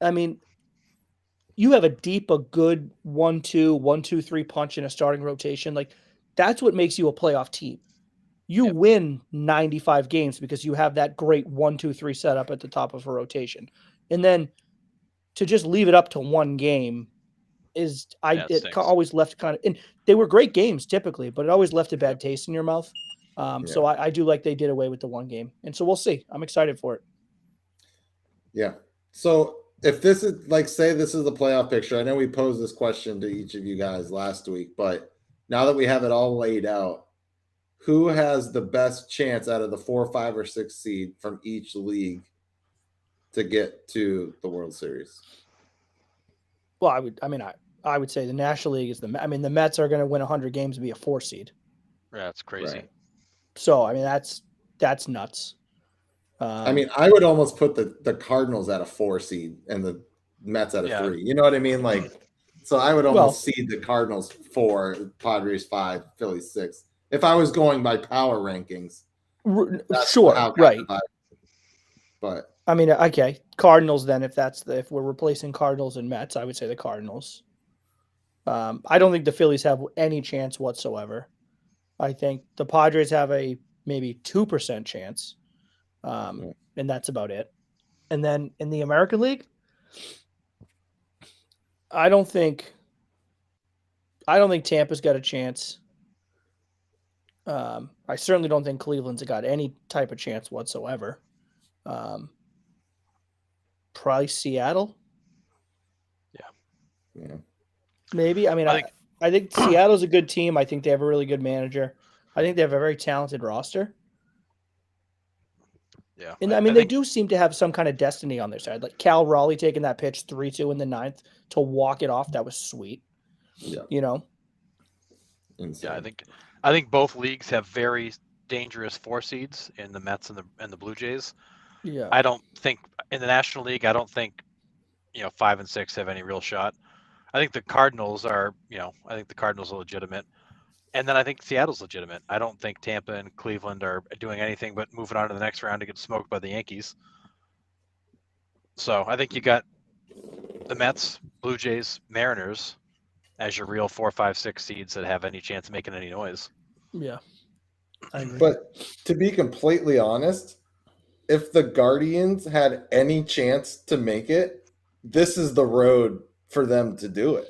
[SPEAKER 3] You have a good 1-2, 1-2-3 punch in a starting rotation. Like that's what makes you a playoff team. You win 95 games because you have that great 1-2-3 setup at the top of a rotation. And then to just leave it up to 1 game always left kind of, and they were great games typically, but it always left a bad taste in your mouth. So I do like they did away with the 1 game. And so we'll see. I'm excited for it.
[SPEAKER 1] Yeah. So if this is say this is the playoff picture, I know we posed this question to each of you guys last week, but now that we have it all laid out, who has the best chance out of the 4, 5, or 6 seed from each league to get to the World Series?
[SPEAKER 3] Well, I would say the National League is the Mets are going to win 100 games and be a 4 seed.
[SPEAKER 2] Yeah, that's crazy.
[SPEAKER 1] Right.
[SPEAKER 3] So, that's nuts.
[SPEAKER 1] I would almost put the Cardinals at a 4 seed and the Mets at a 3. You know what I mean? So I would almost seed the Cardinals 4, Padres 5, Phillies 6. If I was going by power rankings.
[SPEAKER 3] Sure, right.
[SPEAKER 1] But
[SPEAKER 3] okay. Cardinals then, if we're replacing Cardinals and Mets, I would say the Cardinals. I don't think the Phillies have any chance whatsoever. I think the Padres have a maybe 2% chance. And that's about it. And then in the American League, I don't think Tampa's got a chance. I certainly don't think Cleveland's got any type of chance whatsoever. Probably Seattle.
[SPEAKER 1] Yeah.
[SPEAKER 3] Maybe. I think Seattle's a good team. I think they have a really good manager. I think they have a very talented roster.
[SPEAKER 2] Yeah.
[SPEAKER 3] And they do seem to have some kind of destiny on their side. Like Cal Raleigh taking that pitch 3-2 in the 9th to walk it off. That was sweet.
[SPEAKER 1] Yeah.
[SPEAKER 2] Yeah, I think both leagues have very dangerous 4 seeds in the Mets and the Blue Jays.
[SPEAKER 3] Yeah.
[SPEAKER 2] I don't think in the National League, I don't think 5 and 6 have any real shot. I think the Cardinals are, I think the Cardinals are legitimate. And then I think Seattle's legitimate. I don't think Tampa and Cleveland are doing anything but moving on to the next round to get smoked by the Yankees. So I think you got the Mets, Blue Jays, Mariners as your real 4, 5, 6 seeds that have any chance of making any noise.
[SPEAKER 3] Yeah. I agree.
[SPEAKER 1] But to be completely honest, if the Guardians had any chance to make it, this is the road for them to do it.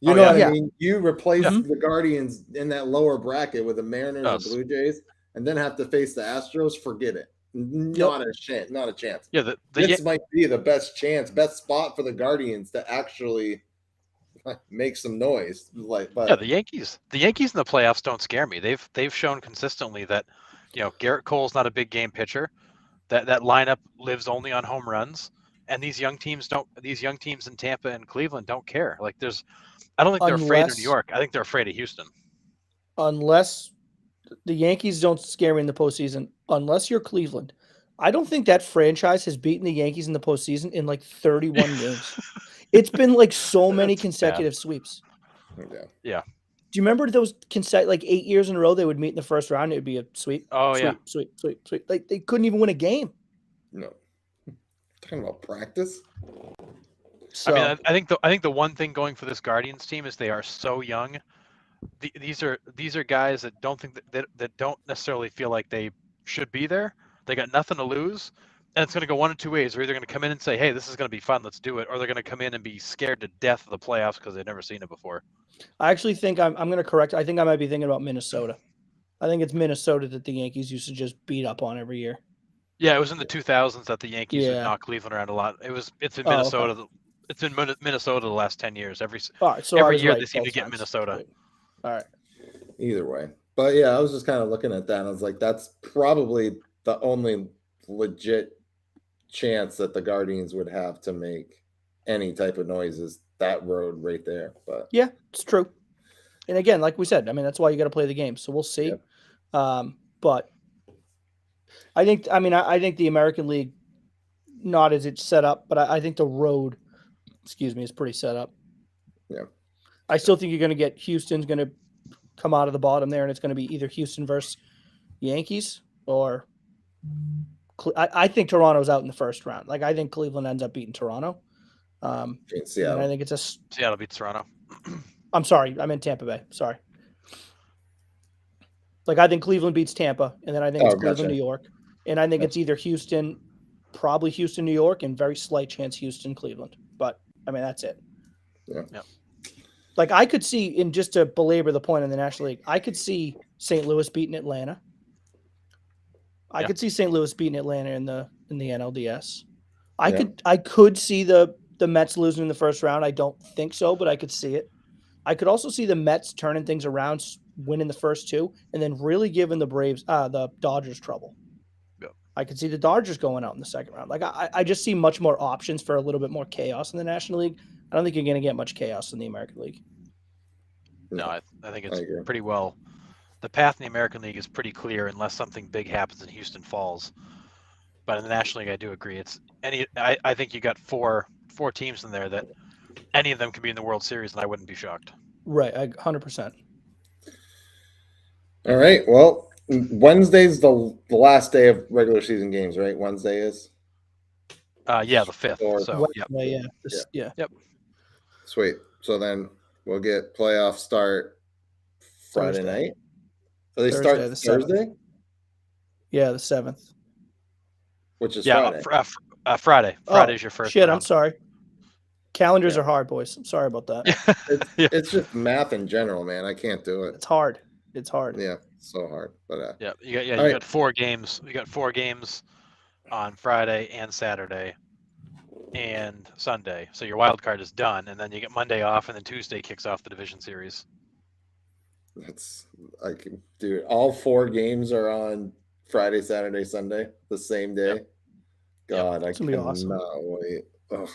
[SPEAKER 1] You know what
[SPEAKER 3] yeah.
[SPEAKER 1] I mean? You replace
[SPEAKER 3] Mhm.
[SPEAKER 1] the Guardians in that lower bracket with the Mariners or Blue Jays, and then have to face the Astros. Forget it. Not a chance. Not a chance.
[SPEAKER 2] Yeah,
[SPEAKER 1] this might be the best spot for the Guardians to actually make some noise.
[SPEAKER 2] the Yankees in the playoffs don't scare me. They've shown consistently that Garrett Cole's not a big game pitcher. That lineup lives only on home runs, and these young teams in Tampa and Cleveland don't care. Like I don't think they're afraid of New York. I think they're afraid of Houston.
[SPEAKER 3] Unless the Yankees don't scare me in the postseason, unless you're Cleveland. I don't think that franchise has beaten the Yankees in the postseason in like 31 games. It's been like so many consecutive sweeps.
[SPEAKER 2] Yeah.
[SPEAKER 3] Do you remember those like 8 years in a row they would meet in the first round? It would be a sweep.
[SPEAKER 2] Oh,
[SPEAKER 3] sweep. Like they couldn't even win a game.
[SPEAKER 1] No. Talking about practice.
[SPEAKER 2] So, I mean, I think the one thing going for this Guardians team is they are so young. These are guys that don't think that don't necessarily feel like they should be there. They got nothing to lose, and it's going to go one of two ways. They're either going to come in and say, "Hey, this is going to be fun, let's do it," or they're going to come in and be scared to death of the playoffs because they've never seen it before.
[SPEAKER 3] I actually think I'm going to correct. I think I might be thinking about Minnesota. I think it's Minnesota that the Yankees used to just beat up on every year.
[SPEAKER 2] Yeah, it was in the 2000s that the Yankees would knock Cleveland around a lot. It's in Minnesota. Okay. It's in Minnesota the last 10 years. Every year they seem to get Minnesota.
[SPEAKER 3] Right. All right.
[SPEAKER 1] Either way. But yeah, I was just kind of looking at that and I was like, that's probably the only legit chance that the Guardians would have to make any type of noise is that road right there. But
[SPEAKER 3] yeah, it's true. And again, like we said, I mean, that's why you got to play the game. So we'll see. Yep. But I think the American League, not as it's set up, but I think the road, is pretty set up.
[SPEAKER 1] Yeah.
[SPEAKER 3] I still think you're going to get Houston's going to come out of the bottom there, and it's going to be either Houston versus Yankees or I think Toronto's out in the first round. Like I think Cleveland ends up beating Toronto.
[SPEAKER 1] Seattle.
[SPEAKER 3] And I think it's
[SPEAKER 2] Seattle beats Toronto.
[SPEAKER 3] I'm sorry, I meant Tampa Bay. Sorry. Like I think Cleveland beats Tampa, and then I think it's Cleveland, New York, and I think it's either Houston, probably Houston, New York, and very slight chance Houston, Cleveland. But I mean that's it.
[SPEAKER 1] Yeah.
[SPEAKER 2] Yep.
[SPEAKER 3] Like I could see, in just to belabor the point in the National League, I could see St. Louis beating Atlanta. I could see St. Louis beating Atlanta in the NLDS. I could see the Mets losing in the first round. I don't think so, but I could see it. I could also see the Mets turning things around, winning the first two, and then really giving the Dodgers trouble.
[SPEAKER 2] Yep.
[SPEAKER 3] I could see the Dodgers going out in the second round. Like I just see much more options for a little bit more chaos in the National League. I don't think you're going to get much chaos in the American League.
[SPEAKER 2] No, I think it's pretty well. The path in the American League is pretty clear unless something big happens and Houston falls. But in the National League, I do agree. I think you got four teams in there that any of them can be in the World Series, and I wouldn't be shocked.
[SPEAKER 3] Right, 100%.
[SPEAKER 1] All right. Well, Wednesday's the last day of regular season games, right? Wednesday is.
[SPEAKER 2] Yeah, the 5th. So
[SPEAKER 3] Yep.
[SPEAKER 1] Sweet. So then we'll get playoff start Friday night. So they start Thursday?
[SPEAKER 3] Yeah, the 7th.
[SPEAKER 1] Which is Friday.
[SPEAKER 2] Friday. Friday's your first round.
[SPEAKER 3] I'm sorry. Calendars are hard, boys. I'm sorry about that.
[SPEAKER 1] It's just math in general, man. I can't do it.
[SPEAKER 3] It's hard.
[SPEAKER 1] Yeah, so hard. But
[SPEAKER 2] you got 4 games. You got 4 games on Friday and Saturday and Sunday. So your wild card is done, and then you get Monday off, and then Tuesday kicks off the division series.
[SPEAKER 1] That's dude. All 4 games are on Friday, Saturday, Sunday, the same day.
[SPEAKER 2] Yep.
[SPEAKER 1] God, I cannot
[SPEAKER 3] awesome.
[SPEAKER 1] wait. Ugh.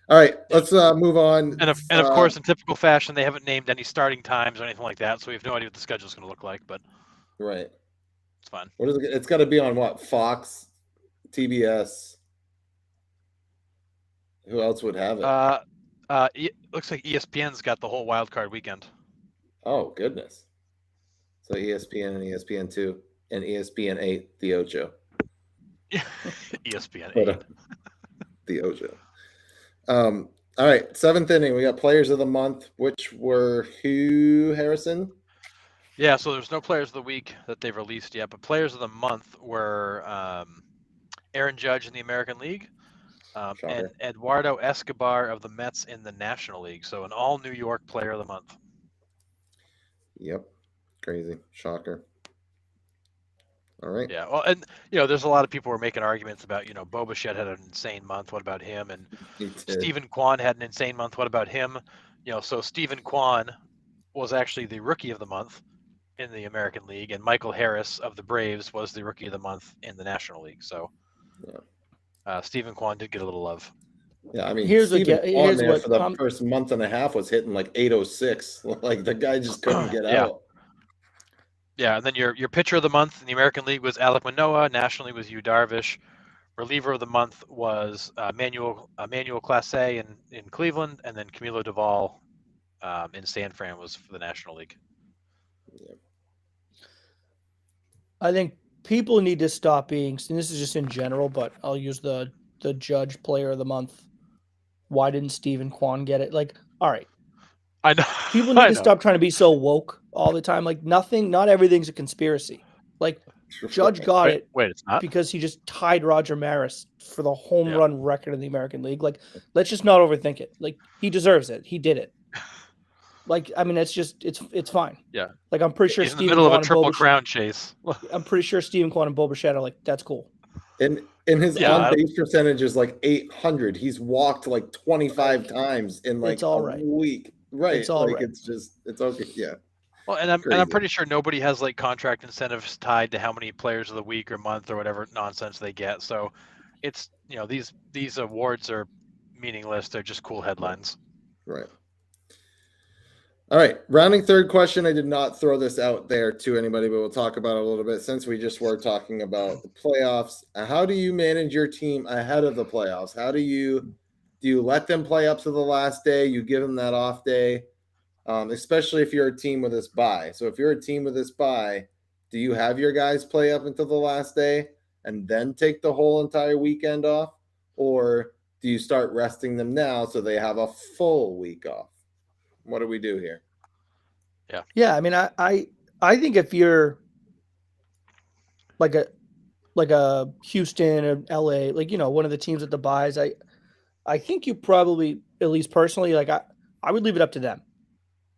[SPEAKER 1] All right, let's move on.
[SPEAKER 2] And of course, in typical fashion, they haven't named any starting times or anything like that, so we have no idea what the schedule is going to look like. But
[SPEAKER 1] right,
[SPEAKER 2] it's fine.
[SPEAKER 1] What is it? It's got to be on what? Fox TBS. Who else would have it?
[SPEAKER 2] Looks like ESPN's got the whole wild card weekend.
[SPEAKER 1] Oh, goodness. So ESPN and ESPN2 and ESPN8, the Ocho.
[SPEAKER 2] ESPN
[SPEAKER 1] But,
[SPEAKER 2] 8.
[SPEAKER 1] the Ocho. All right, seventh inning. We got players of the month, which were who, Harrison?
[SPEAKER 2] Yeah, so there's no players of the week that they've released yet, but players of the month were Aaron Judge in the American League and
[SPEAKER 1] Shocker.
[SPEAKER 2] Eduardo Escobar of the Mets in the National League. So an all New York player of the month.
[SPEAKER 1] Yep. Crazy. Shocker. All right.
[SPEAKER 2] Yeah, well, and there's a lot of people who are making arguments about, Bo Bichette had an insane month. What about him? And
[SPEAKER 1] He did.
[SPEAKER 2] Stephen Kwan had an insane month. What about him? So Stephen Kwan was actually the rookie of the month in the American League, and Michael Harris of the Braves was the rookie of the month in the National League. So Stephen Kwan did get a little love.
[SPEAKER 1] Yeah, I mean,
[SPEAKER 3] Here's
[SPEAKER 1] Stephen Kwan
[SPEAKER 3] what
[SPEAKER 1] there for the first month and a half was hitting like 806. Like the guy just couldn't get out.
[SPEAKER 2] Yeah, and then your pitcher of the month in the American League was Alek Manoah. National League was Yu Darvish. Reliever of the month was Manuel Clase in Cleveland, and then Camilo Doval in San Fran was for the National League.
[SPEAKER 1] Yeah.
[SPEAKER 3] I think people need to stop being, and this is just in general, but I'll use the Judge player of the month. Why didn't Stephen Kwan get it? Like, all right.
[SPEAKER 2] I know.
[SPEAKER 3] People need to stop trying to be so woke all the time. Like not everything's a conspiracy. Like Judge got it.
[SPEAKER 2] Wait, it's not?
[SPEAKER 3] Because he just tied Roger Maris for the home run record in the American League. Like, let's just not overthink it. Like, he deserves it. He did it. Like, I mean, it's fine.
[SPEAKER 2] Yeah.
[SPEAKER 3] Like, I'm pretty sure
[SPEAKER 2] He's in the middle of a triple crown chase.
[SPEAKER 3] I'm pretty sure Stephen Kwan and Bo Bichette are like, that's cool.
[SPEAKER 1] And his on base percentage is like 800. He's walked like 25 times in like
[SPEAKER 3] it's all
[SPEAKER 1] a week. Right.
[SPEAKER 3] It's all right.
[SPEAKER 1] It's okay. Yeah.
[SPEAKER 2] Well, and I'm pretty sure nobody has like contract incentives tied to how many players of the week or month or whatever nonsense they get. So it's these awards are meaningless. They're just cool headlines.
[SPEAKER 1] Right. All right. Rounding third question. I did not throw this out there to anybody, but we'll talk about it a little bit since we just were talking about the playoffs. How do you manage your team ahead of the playoffs? How do you let them play up to the last day? You give them that off day, especially if you're a team with this bye. So if you're a team with this bye, do you have your guys play up until the last day and then take the whole entire weekend off? Or do you start resting them now so they have a full week off? What do we do here?
[SPEAKER 3] Yeah. I mean, I think if you're like a Houston or LA, like, one of the teams at the buys, I think you probably, at least personally, like I would leave it up to them.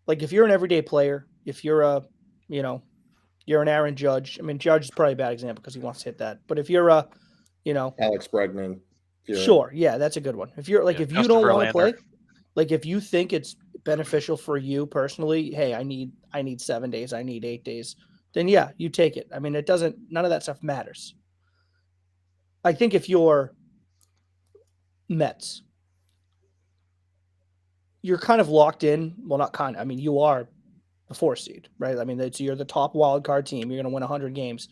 [SPEAKER 3] Like if you're an everyday player, if you're you're an Aaron Judge. I mean, Judge is probably a bad example because he wants to hit that. But if you're
[SPEAKER 1] Alex Bregman.
[SPEAKER 3] Sure. Yeah, that's a good one. If you're like, if you
[SPEAKER 2] Justin
[SPEAKER 3] don't want to
[SPEAKER 2] Verlander.
[SPEAKER 3] play, like if you think it's beneficial for you personally, hey, I need 7 days, I need 8 days, then yeah, you take it. I mean, none of that stuff matters. I think if you're Mets, you're kind of locked in. Well, not kind of. I mean, you are the 4 seed, right? I mean, you're the top wild card team. You're going to win 100 games.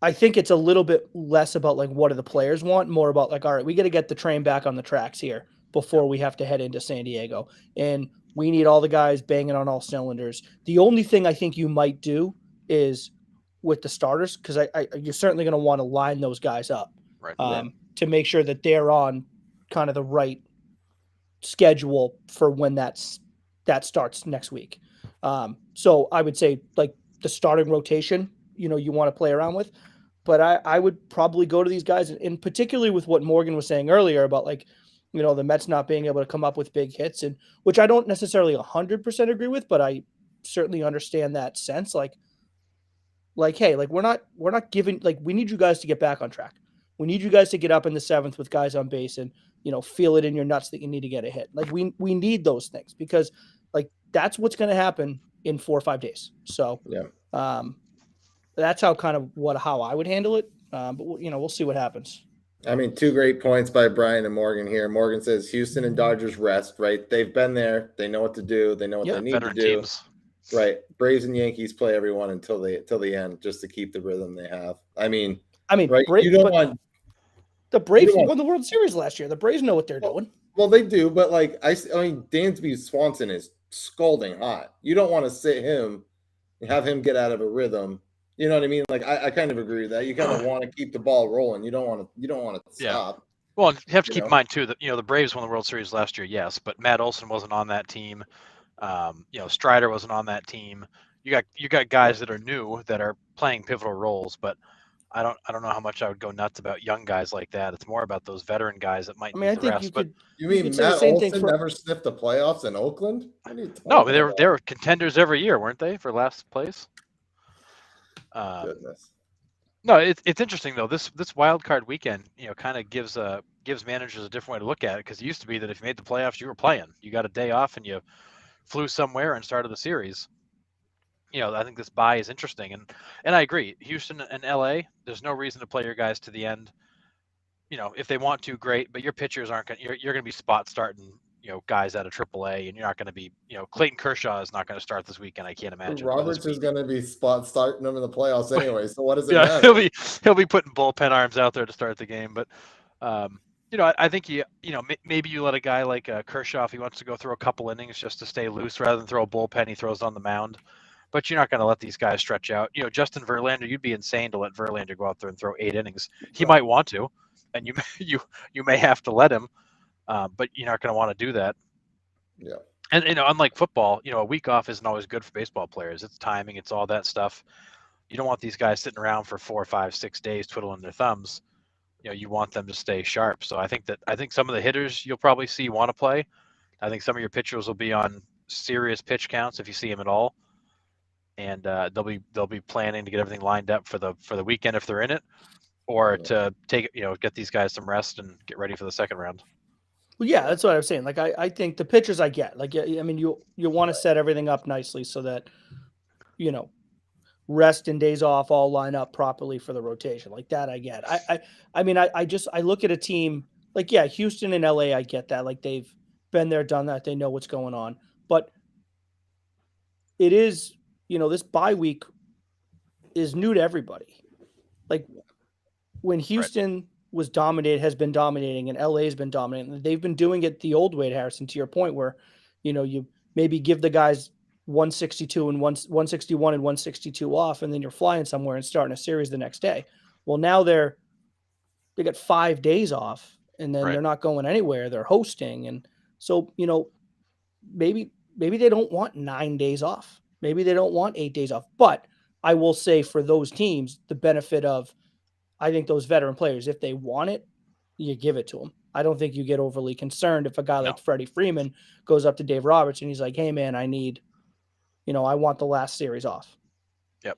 [SPEAKER 3] I think it's a little bit less about like what do the players want, more about like, all right, we got to get the train back on the tracks here before we have to head into San Diego, and we need all the guys banging on all cylinders. The only thing I think you might do is with the starters, because you're certainly going to want to line those guys up,
[SPEAKER 2] Right.
[SPEAKER 3] To make sure that they're on kind of the right schedule for when that starts next week. So I would say like the starting rotation, you want to play around with, but I would probably go to these guys, and particularly with what Morgan was saying earlier about like, the Mets not being able to come up with big hits, and which I don't necessarily 100% agree with, but I certainly understand that sense. Like, hey, like we're not giving, like, we need you guys to get back on track. We need you guys to get up in the 7th with guys on base and, feel it in your nuts that you need to get a hit. Like we need those things because like that's what's going to happen in 4 or 5 days. So, that's how I would handle it. But we'll see what happens.
[SPEAKER 1] I mean, 2 great points by Brian and Morgan here. Morgan says Houston and Dodgers rest, right? They've been there. They know what to do. They know what they need to do.
[SPEAKER 2] Teams.
[SPEAKER 1] Right. Braves and Yankees play everyone until the end just to keep the rhythm they have. I mean,
[SPEAKER 3] I mean,
[SPEAKER 1] right? You don't want
[SPEAKER 3] the Braves
[SPEAKER 1] want-
[SPEAKER 3] won the World Series last year. The Braves know what they're doing.
[SPEAKER 1] Well, they do, but like I mean, Dansby Swanson is scalding hot. You don't want to sit him and have him get out of a rhythm. You know what I mean? Like I kind of agree with that. You kind of want to keep the ball rolling. You don't want to stop.
[SPEAKER 2] Well, you have to keep
[SPEAKER 1] know?
[SPEAKER 2] in mind too that the Braves won the World Series last year, yes, but Matt Olson wasn't on that team. Strider wasn't on that team. You got guys that are new that are playing pivotal roles, but I don't know how much I would go nuts about young guys like that. It's more about those veteran guys that might.
[SPEAKER 3] I mean, I
[SPEAKER 2] need the
[SPEAKER 3] think
[SPEAKER 2] rest,
[SPEAKER 3] you
[SPEAKER 2] but
[SPEAKER 3] could.
[SPEAKER 1] You mean
[SPEAKER 3] could say the
[SPEAKER 1] Matt
[SPEAKER 3] same thing
[SPEAKER 1] Olson
[SPEAKER 3] for-
[SPEAKER 1] never sniffed the playoffs in Oakland? What are you talking
[SPEAKER 2] no,
[SPEAKER 1] about?
[SPEAKER 2] they were contenders every year, weren't they, for last place?
[SPEAKER 1] Goodness.
[SPEAKER 2] No, it's interesting though. This wild card weekend, kind of gives managers a different way to look at it, because it used to be that if you made the playoffs, you were playing. You got a day off and you flew somewhere and started the series. I think this bye is interesting, and I agree. Houston and LA, there's no reason to play your guys to the end. If they want to, great, but your pitchers aren't going. You're going to be spot starting, guys out of AAA, and you're not going to be. Clayton Kershaw is not going to start this weekend. I can't imagine.
[SPEAKER 1] Roberts is going to be spot starting them in the playoffs anyway. So what does it
[SPEAKER 2] Yeah,
[SPEAKER 1] matter?
[SPEAKER 2] he'll be putting bullpen arms out there to start the game, but. I think maybe you let a guy like Kershaw, if he wants to go through a couple innings just to stay loose rather than throw a bullpen, he throws on the mound. But you're not going to let these guys stretch out. Justin Verlander, you'd be insane to let Verlander go out there and throw 8 innings. He might want to, and you may have to let him, but you're not going to want to do that.
[SPEAKER 1] Yeah.
[SPEAKER 2] And unlike football, a week off isn't always good for baseball players. It's timing, it's all that stuff. You don't want these guys sitting around for 4, 5, 6 days twiddling their thumbs. You want them to stay sharp. So I think some of the hitters you'll probably see want to play. I think some of your pitchers will be on serious pitch counts if you see them at all, and they'll be planning to get everything lined up for the weekend if they're in it, or to take get these guys some rest and get ready for the second round.
[SPEAKER 3] Well, yeah, that's what I was saying. Like I think the pitchers I get. Like I mean, you want to set everything up nicely so that rest and days off all line up properly for the rotation. Like that I get. I mean I look at a team like, yeah, Houston and LA, I get that. Like they've been there, done that, they know what's going on. But it is, this bye week is new to everybody. Like when Houston has been dominating, and LA has been dominating, they've been doing it the old way, Harrison, to your point, where you maybe give the guys 162 and 161 and 162 off, and then you're flying somewhere and starting a series the next day. Well, now they got 5 days off, and then they're not going anywhere. They're hosting, and so maybe they don't want 9 days off. Maybe they don't want 8 days off. But I will say, for those teams, the benefit of, I think, those veteran players, if they want it, you give it to them. I don't think you get overly concerned if a guy like Freddie Freeman goes up to Dave Roberts and he's like, "Hey man, I need, I want the last series off."
[SPEAKER 2] Yep.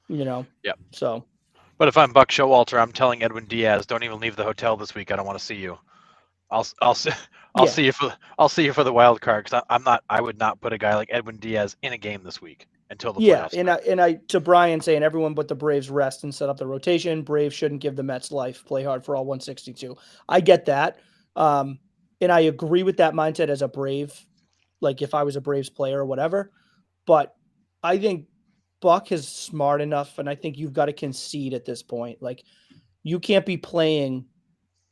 [SPEAKER 3] Yep. So.
[SPEAKER 2] But if I'm Buck Showalter, I'm telling Edwin Diaz, don't even leave the hotel this week. I don't want to see you. I'll see you for the wild card, because I would not put a guy like Edwin Diaz in a game this week until the playoffs.
[SPEAKER 3] Yeah, and I to Brian saying everyone but the Braves rest and set up the rotation. Braves shouldn't give the Mets life. Play hard for all 162. I get that, and I agree with that mindset as a Brave. Like if I was a Braves player or whatever, but I think Buck is smart enough, and I think you've got to concede at this point. Like you can't be playing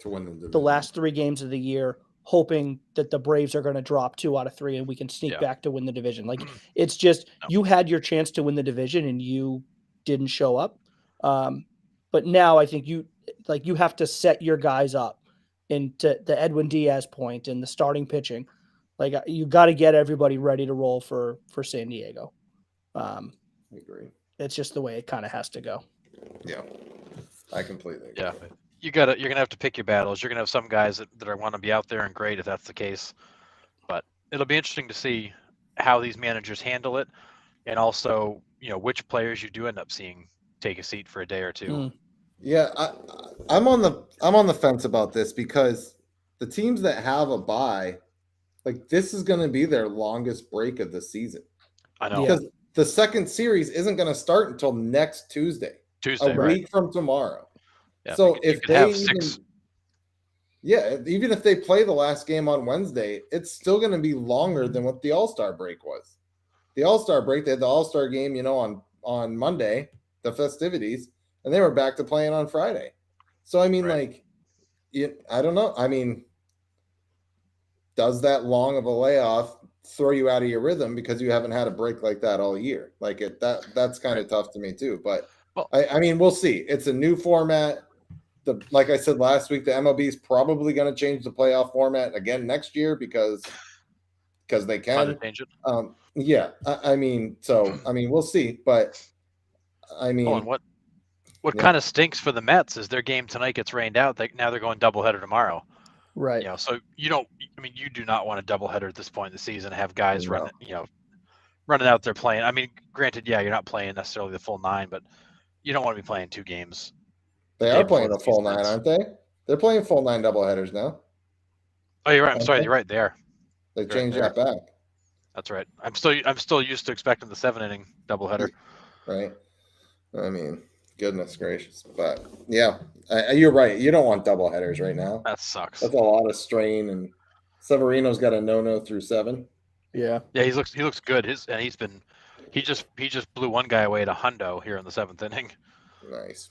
[SPEAKER 1] to win
[SPEAKER 3] the last 3 games of the year hoping that the Braves are going to drop 2 out of 3 and we can sneak back to win the division. Like it's just, you had your chance to win the division and you didn't show up. But now I think you have to set your guys up into the Edwin Diaz point and the starting pitching. Like you got to get everybody ready to roll for San Diego.
[SPEAKER 1] I agree.
[SPEAKER 3] It's just the way it kind of has to go.
[SPEAKER 1] Yeah, I completely agree.
[SPEAKER 2] Yeah. You're gonna have to pick your battles. You're gonna have some guys that want to be out there, and great if that's the case. But it'll be interesting to see how these managers handle it, and also which players you do end up seeing take a seat for a day or two.
[SPEAKER 1] Yeah, I'm on the fence about this, because the teams that have a bye, like this is going to be their longest break of the season.
[SPEAKER 2] I know,
[SPEAKER 1] because the second series isn't going to start until next Tuesday, a week from tomorrow.
[SPEAKER 2] Yeah,
[SPEAKER 1] so
[SPEAKER 2] if they have 6,
[SPEAKER 1] even if they play the last game on Wednesday, it's still going to be longer than what the All-Star break was. The All-Star break, they had the All-Star game, on Monday, the festivities, and they were back to playing on Friday. So I mean,
[SPEAKER 2] Right.
[SPEAKER 1] I don't know. I mean, does that long of a layoff throw you out of your rhythm because you haven't had a break like that all year? That's kind of tough to me too. But
[SPEAKER 2] Well-
[SPEAKER 1] I mean, we'll see. It's a new format. Like I said last week, the MLB is probably going to change the playoff format again next year because they
[SPEAKER 2] Fun to
[SPEAKER 1] can.
[SPEAKER 2] change it.
[SPEAKER 1] Yeah, I mean, we'll see. But I mean,
[SPEAKER 2] Oh, and what
[SPEAKER 1] yeah.
[SPEAKER 2] kind of stinks for the Mets is their game tonight gets rained out. Now they're going doubleheader tomorrow.
[SPEAKER 3] Right.
[SPEAKER 2] You know, so you do not want a doubleheader at this point in the season. Have guys
[SPEAKER 1] No.
[SPEAKER 2] running out there playing. I mean, granted, yeah, you're not playing necessarily the full 9, but you don't want to be playing 2 games.
[SPEAKER 1] They
[SPEAKER 2] the
[SPEAKER 1] are
[SPEAKER 2] day before
[SPEAKER 1] playing
[SPEAKER 2] the
[SPEAKER 1] a full
[SPEAKER 2] season
[SPEAKER 1] 9,
[SPEAKER 2] ends.
[SPEAKER 1] aren't they? They're playing full 9 doubleheaders now.
[SPEAKER 2] Oh, you're right. I'm
[SPEAKER 1] Aren't
[SPEAKER 2] sorry.
[SPEAKER 1] they?
[SPEAKER 2] You're right. They are.
[SPEAKER 1] They changed that back,
[SPEAKER 2] That's right. I'm still used to expecting the 7-inning doubleheader.
[SPEAKER 1] right? I mean, goodness gracious. But yeah, you're right. You don't want doubleheaders right now.
[SPEAKER 2] That sucks.
[SPEAKER 1] That's a lot of strain, and Severino's got a no through 7.
[SPEAKER 3] Yeah.
[SPEAKER 2] Yeah, he looks good. He just blew one guy away at a hundo here in the 7th inning.
[SPEAKER 1] Nice.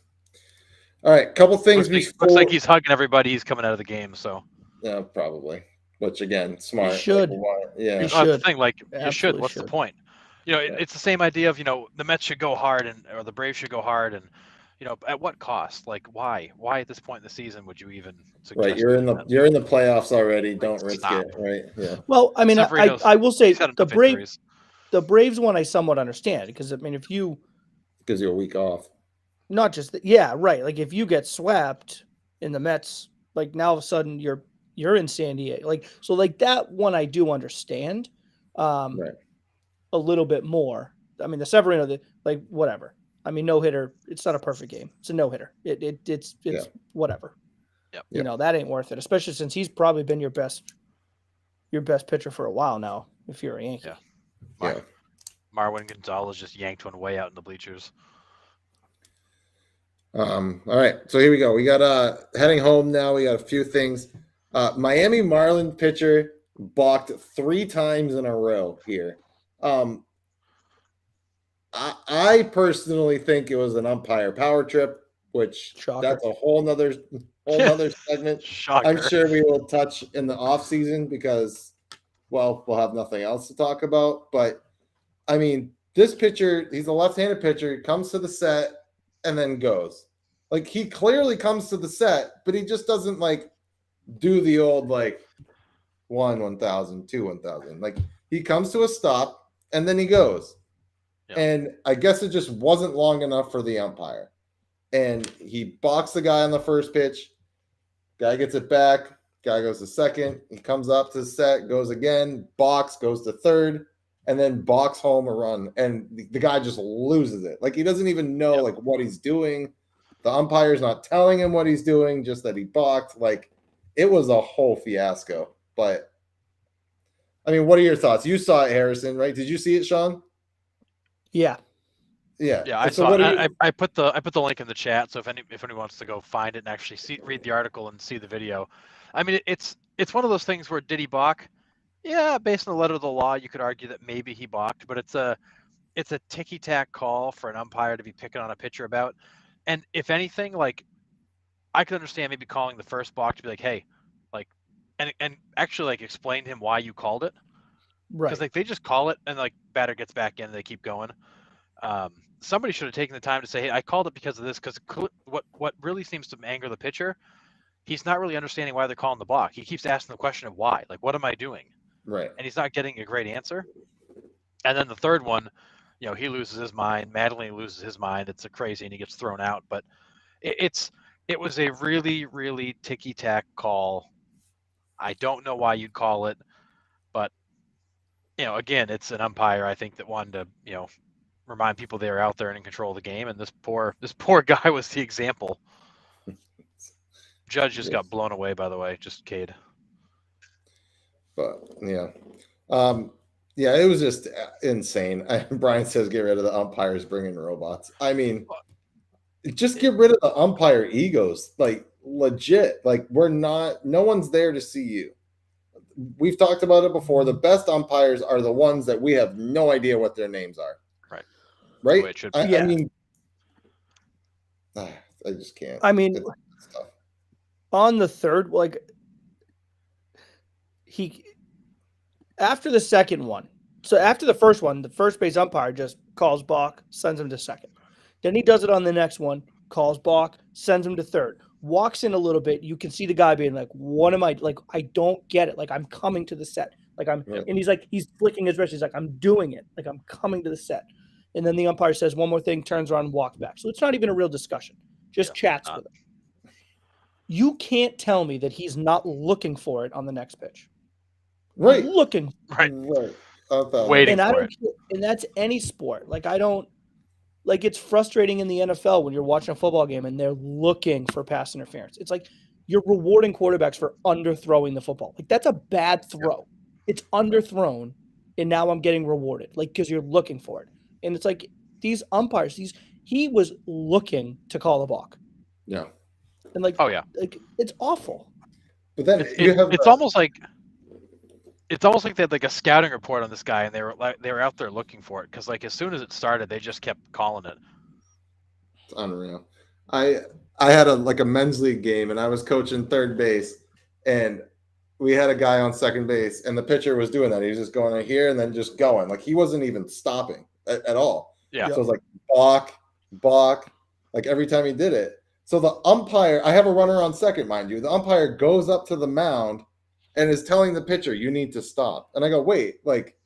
[SPEAKER 1] All right, couple things
[SPEAKER 2] Looks like he's hugging everybody. He's coming out of the game. So
[SPEAKER 1] yeah, probably. Which again, smart.
[SPEAKER 3] should.
[SPEAKER 1] Like, why- yeah.
[SPEAKER 3] He
[SPEAKER 2] that's the
[SPEAKER 3] should.
[SPEAKER 2] thing. Like you should.
[SPEAKER 3] Absolutely
[SPEAKER 2] What's the
[SPEAKER 3] should.
[SPEAKER 2] point?
[SPEAKER 1] Yeah.
[SPEAKER 2] It's the same idea of the Mets should go hard or the Braves should go hard, and at what cost? Like why? Why at this point in the season would you even suggest?
[SPEAKER 1] Right, you're in
[SPEAKER 2] doing that?
[SPEAKER 1] the playoffs already. Don't risk
[SPEAKER 2] stop.
[SPEAKER 1] it. Right? Yeah,
[SPEAKER 3] Well, I mean,
[SPEAKER 2] Severino's-
[SPEAKER 3] I will say
[SPEAKER 2] He's had
[SPEAKER 3] the
[SPEAKER 2] enough injuries.
[SPEAKER 3] Braves one I somewhat understand because I mean if you
[SPEAKER 1] gives you a week off.
[SPEAKER 3] not just yeah, right. Like if you get swept in the Mets, like now all of a sudden you're in San Diego. Like so like that one I do understand
[SPEAKER 1] Right.
[SPEAKER 3] a little bit more. I mean the Severino like whatever. I mean no hitter, it's not a perfect game. It's a no hitter. It's
[SPEAKER 1] Yeah.
[SPEAKER 3] whatever.
[SPEAKER 2] Yep.
[SPEAKER 3] You know, that ain't worth it, especially since he's probably been your best pitcher for a while now if you're a Yankee.
[SPEAKER 2] Yeah.
[SPEAKER 1] Yeah.
[SPEAKER 2] Marwin Gonzalez just yanked one way out in the bleachers.
[SPEAKER 1] All right, so here we go. We got heading home now. We got a few things. Miami Marlin pitcher balked 3 times in a row here. I personally think it was an umpire power trip, which
[SPEAKER 3] Shocker.
[SPEAKER 1] that's a whole nother segment.
[SPEAKER 2] Shocker.
[SPEAKER 1] I'm sure we will touch in the off season because, well, we'll have nothing else to talk about. But I mean, this pitcher, he's a left-handed pitcher, comes to the set and then goes. Like he clearly comes to the set, but he just doesn't like do the old like 1,000, 2 1,000. Like he comes to a stop and then he goes.
[SPEAKER 2] Yep.
[SPEAKER 1] And I guess it just wasn't long enough for the umpire. And he boxed the guy on the first pitch. Guy gets it back. Guy goes to second. He comes up to the set, goes again, box, goes to third, and then box home a run. And the guy just loses it. Like he doesn't even know like what he's doing. The umpire's not telling him what he's doing, just that he balked. Like it was a whole fiasco. But I mean, what are your thoughts? You saw it, Harrison, right? Did you see it, Sean?
[SPEAKER 3] Yeah.
[SPEAKER 1] Yeah.
[SPEAKER 2] Yeah, I
[SPEAKER 1] So
[SPEAKER 2] saw.
[SPEAKER 1] what
[SPEAKER 2] It.
[SPEAKER 1] are you-
[SPEAKER 2] I put the link in the chat. So if anyone wants to go find it and actually read the article and see the video, I mean it's one of those things where did he balk? Yeah, based on the letter of the law, you could argue that maybe he balked, but it's a ticky tack call for an umpire to be picking on a pitcher about. And if anything, like I could understand maybe calling the first balk to be like, hey, like, and actually like explain to him why you called it.
[SPEAKER 3] Right.
[SPEAKER 2] Because like they just call it and like batter gets back in and they keep going. Somebody should have taken the time to say, hey, I called it because of this. Because what really seems to anger the pitcher, he's not really understanding why they're calling the balk. He keeps asking the question of why. Like, what am I doing?
[SPEAKER 1] Right.
[SPEAKER 2] And he's not getting a great answer. And then the third one, he loses his mind. Madeline loses his mind. It's a crazy, and he gets thrown out. But it was a really, really ticky-tack call. I don't know why you'd call it, but again, it's an umpire. I think that wanted to, remind people they are out there and in control of the game. And this poor guy was the example. Judge just got blown away, by the way. Just Cade.
[SPEAKER 1] But yeah. Yeah, it was just insane. Brian says get rid of the umpires, bring in robots. I mean, just get rid of the umpire egos. Like legit. Like no one's there to see you. We've talked about it before. The best umpires are the ones that we have no idea what their names are.
[SPEAKER 2] Right.
[SPEAKER 1] Right?
[SPEAKER 2] The way it should be.
[SPEAKER 1] I mean, I just can't.
[SPEAKER 3] I mean,
[SPEAKER 1] It's tough.
[SPEAKER 3] on the third, after the second one, so after the first one, the first base umpire just calls balk, sends him to second. Then he does it on the next one, calls balk, sends him to third. Walks in a little bit. You can see the guy being like, "What am I like? I don't get it. Like I'm coming to the set. Like I'm,"
[SPEAKER 1] Right.
[SPEAKER 3] and he's flicking his wrist. He's like, "I'm doing it. Like I'm coming to the set." And then the umpire says one more thing, turns around, and walks back. So it's not even a real discussion. Just chats with him. You can't tell me that he's not looking for it on the next pitch.
[SPEAKER 1] Right.
[SPEAKER 3] Looking.
[SPEAKER 2] Right. Waiting
[SPEAKER 3] And I
[SPEAKER 2] for
[SPEAKER 3] don't. And that's any sport. Like I don't. Like it's frustrating in the NFL when you're watching a football game and they're looking for pass interference. It's like you're rewarding quarterbacks for underthrowing the football. Like that's a bad throw. It's underthrown, and now I'm getting rewarded. Like because you're looking for it. And it's like these umpires. He was looking to call a balk.
[SPEAKER 1] Yeah.
[SPEAKER 3] And like,
[SPEAKER 2] Oh yeah,
[SPEAKER 3] like it's awful.
[SPEAKER 1] But then
[SPEAKER 2] it's almost like they had like a scouting report on this guy, and they were out there looking for it because like as soon as it started, they just kept calling it.
[SPEAKER 1] It's unreal. I had a men's league game, and I was coaching third base, and we had a guy on second base, and the pitcher was doing that. He was just going right here and then just going. Like he wasn't even stopping at all.
[SPEAKER 2] Yeah.
[SPEAKER 1] So it was like balk, like every time he did it. So the umpire, I have a runner on second, mind you. The umpire goes up to the mound and is telling the pitcher, "You need to stop." And I go, "Wait, like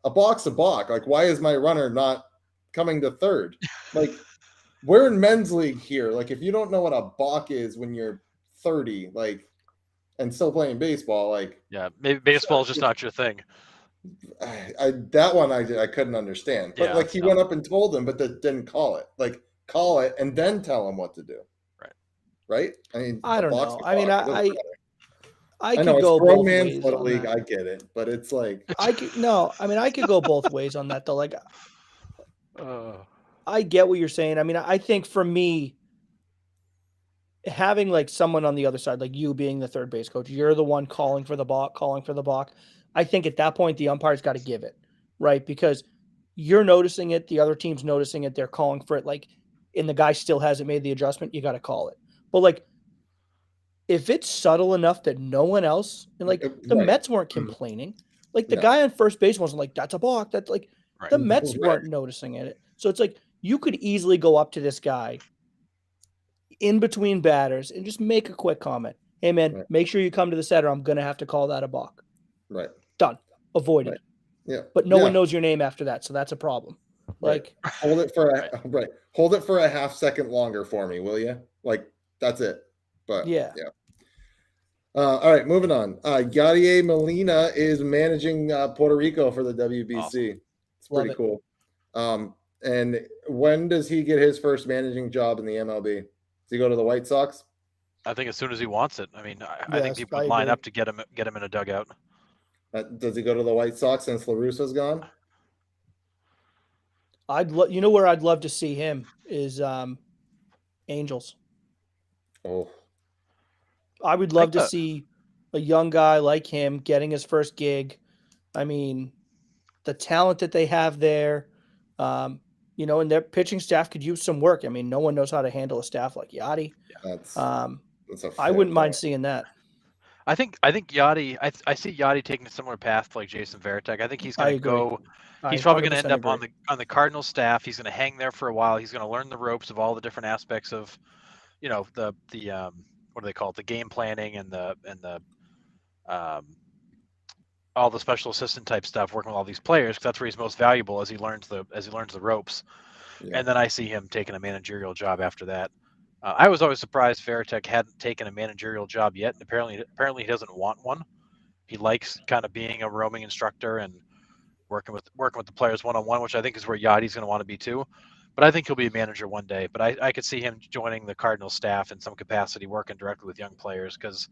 [SPEAKER 1] a balk's a balk. Like why is my runner not coming to third?" Like we're in men's league here. Like if you don't know what a balk is when you're 30, like and still playing baseball, like
[SPEAKER 2] yeah, maybe baseball is just not your thing.
[SPEAKER 1] That one I couldn't understand. But like he went up and told him, but didn't call it. Like call it and then tell him what to do. Right? I mean,
[SPEAKER 3] I don't know. I mean, I
[SPEAKER 1] know
[SPEAKER 3] could
[SPEAKER 1] it's
[SPEAKER 3] go
[SPEAKER 1] grown
[SPEAKER 3] both
[SPEAKER 1] man's
[SPEAKER 3] ways
[SPEAKER 1] little
[SPEAKER 3] on
[SPEAKER 1] league.
[SPEAKER 3] that.
[SPEAKER 1] I get it, but it's like
[SPEAKER 3] I could go both ways on that though. Like, I get what you're saying. I mean, I think for me, having like someone on the other side, like you being the third base coach, you're the one calling for the balk. I think at that point the umpire's got to give it, right? Because you're noticing it, the other team's noticing it, they're calling for it, like, and the guy still hasn't made the adjustment. You got to call it. But like, if it's subtle enough that no one else, and like the Mets weren't complaining, like the guy on first base wasn't like, "That's a balk." That's like the Mets weren't noticing it. So it's like you could easily go up to this guy in between batters and just make a quick comment. "Hey man, make sure you come to the set or I'm gonna have to call that a balk."
[SPEAKER 1] Right.
[SPEAKER 3] Done. Avoided.
[SPEAKER 1] Right. Yeah.
[SPEAKER 3] But no one knows your name after that, so that's a problem. Like
[SPEAKER 1] hold it for a half second longer for me, will you? Like that's it. But yeah. All right, moving on. Yadier Molina is managing Puerto Rico for the WBC. Awesome. It's pretty cool. And when does he get his first managing job in the MLB? Does he go to the White Sox?
[SPEAKER 2] I think as soon as he wants it. I mean, I think people would line up to get him in a dugout.
[SPEAKER 1] Does he go to the White Sox since La Russa's gone?
[SPEAKER 3] You know where I'd love to see him is Angels.
[SPEAKER 1] Oh.
[SPEAKER 3] I would love to see a young guy like him getting his first gig. I mean, the talent that they have there, and their pitching staff could use some work. I mean, no one knows how to handle a staff like Yadi. I wouldn't mind seeing that.
[SPEAKER 2] I think Yadi. I see Yadi taking a similar path like Jason Varitek. I think he's going to go. He's probably going to end up on the Cardinals staff. He's going to hang there for a while. He's going to learn the ropes of all the different aspects of, the what do they call it? The game planning and the all the special assistant type stuff, working with all these players, because that's where he's most valuable as he learns the ropes. Yeah. And then I see him taking a managerial job after that. I was always surprised Varitek hadn't taken a managerial job yet, and apparently he doesn't want one. He likes kind of being a roaming instructor and working with the players one-on-one, which I think is where Yadi's going to want to be too. But I think he'll be a manager one day. But I could see him joining the Cardinals staff in some capacity, working directly with young players, because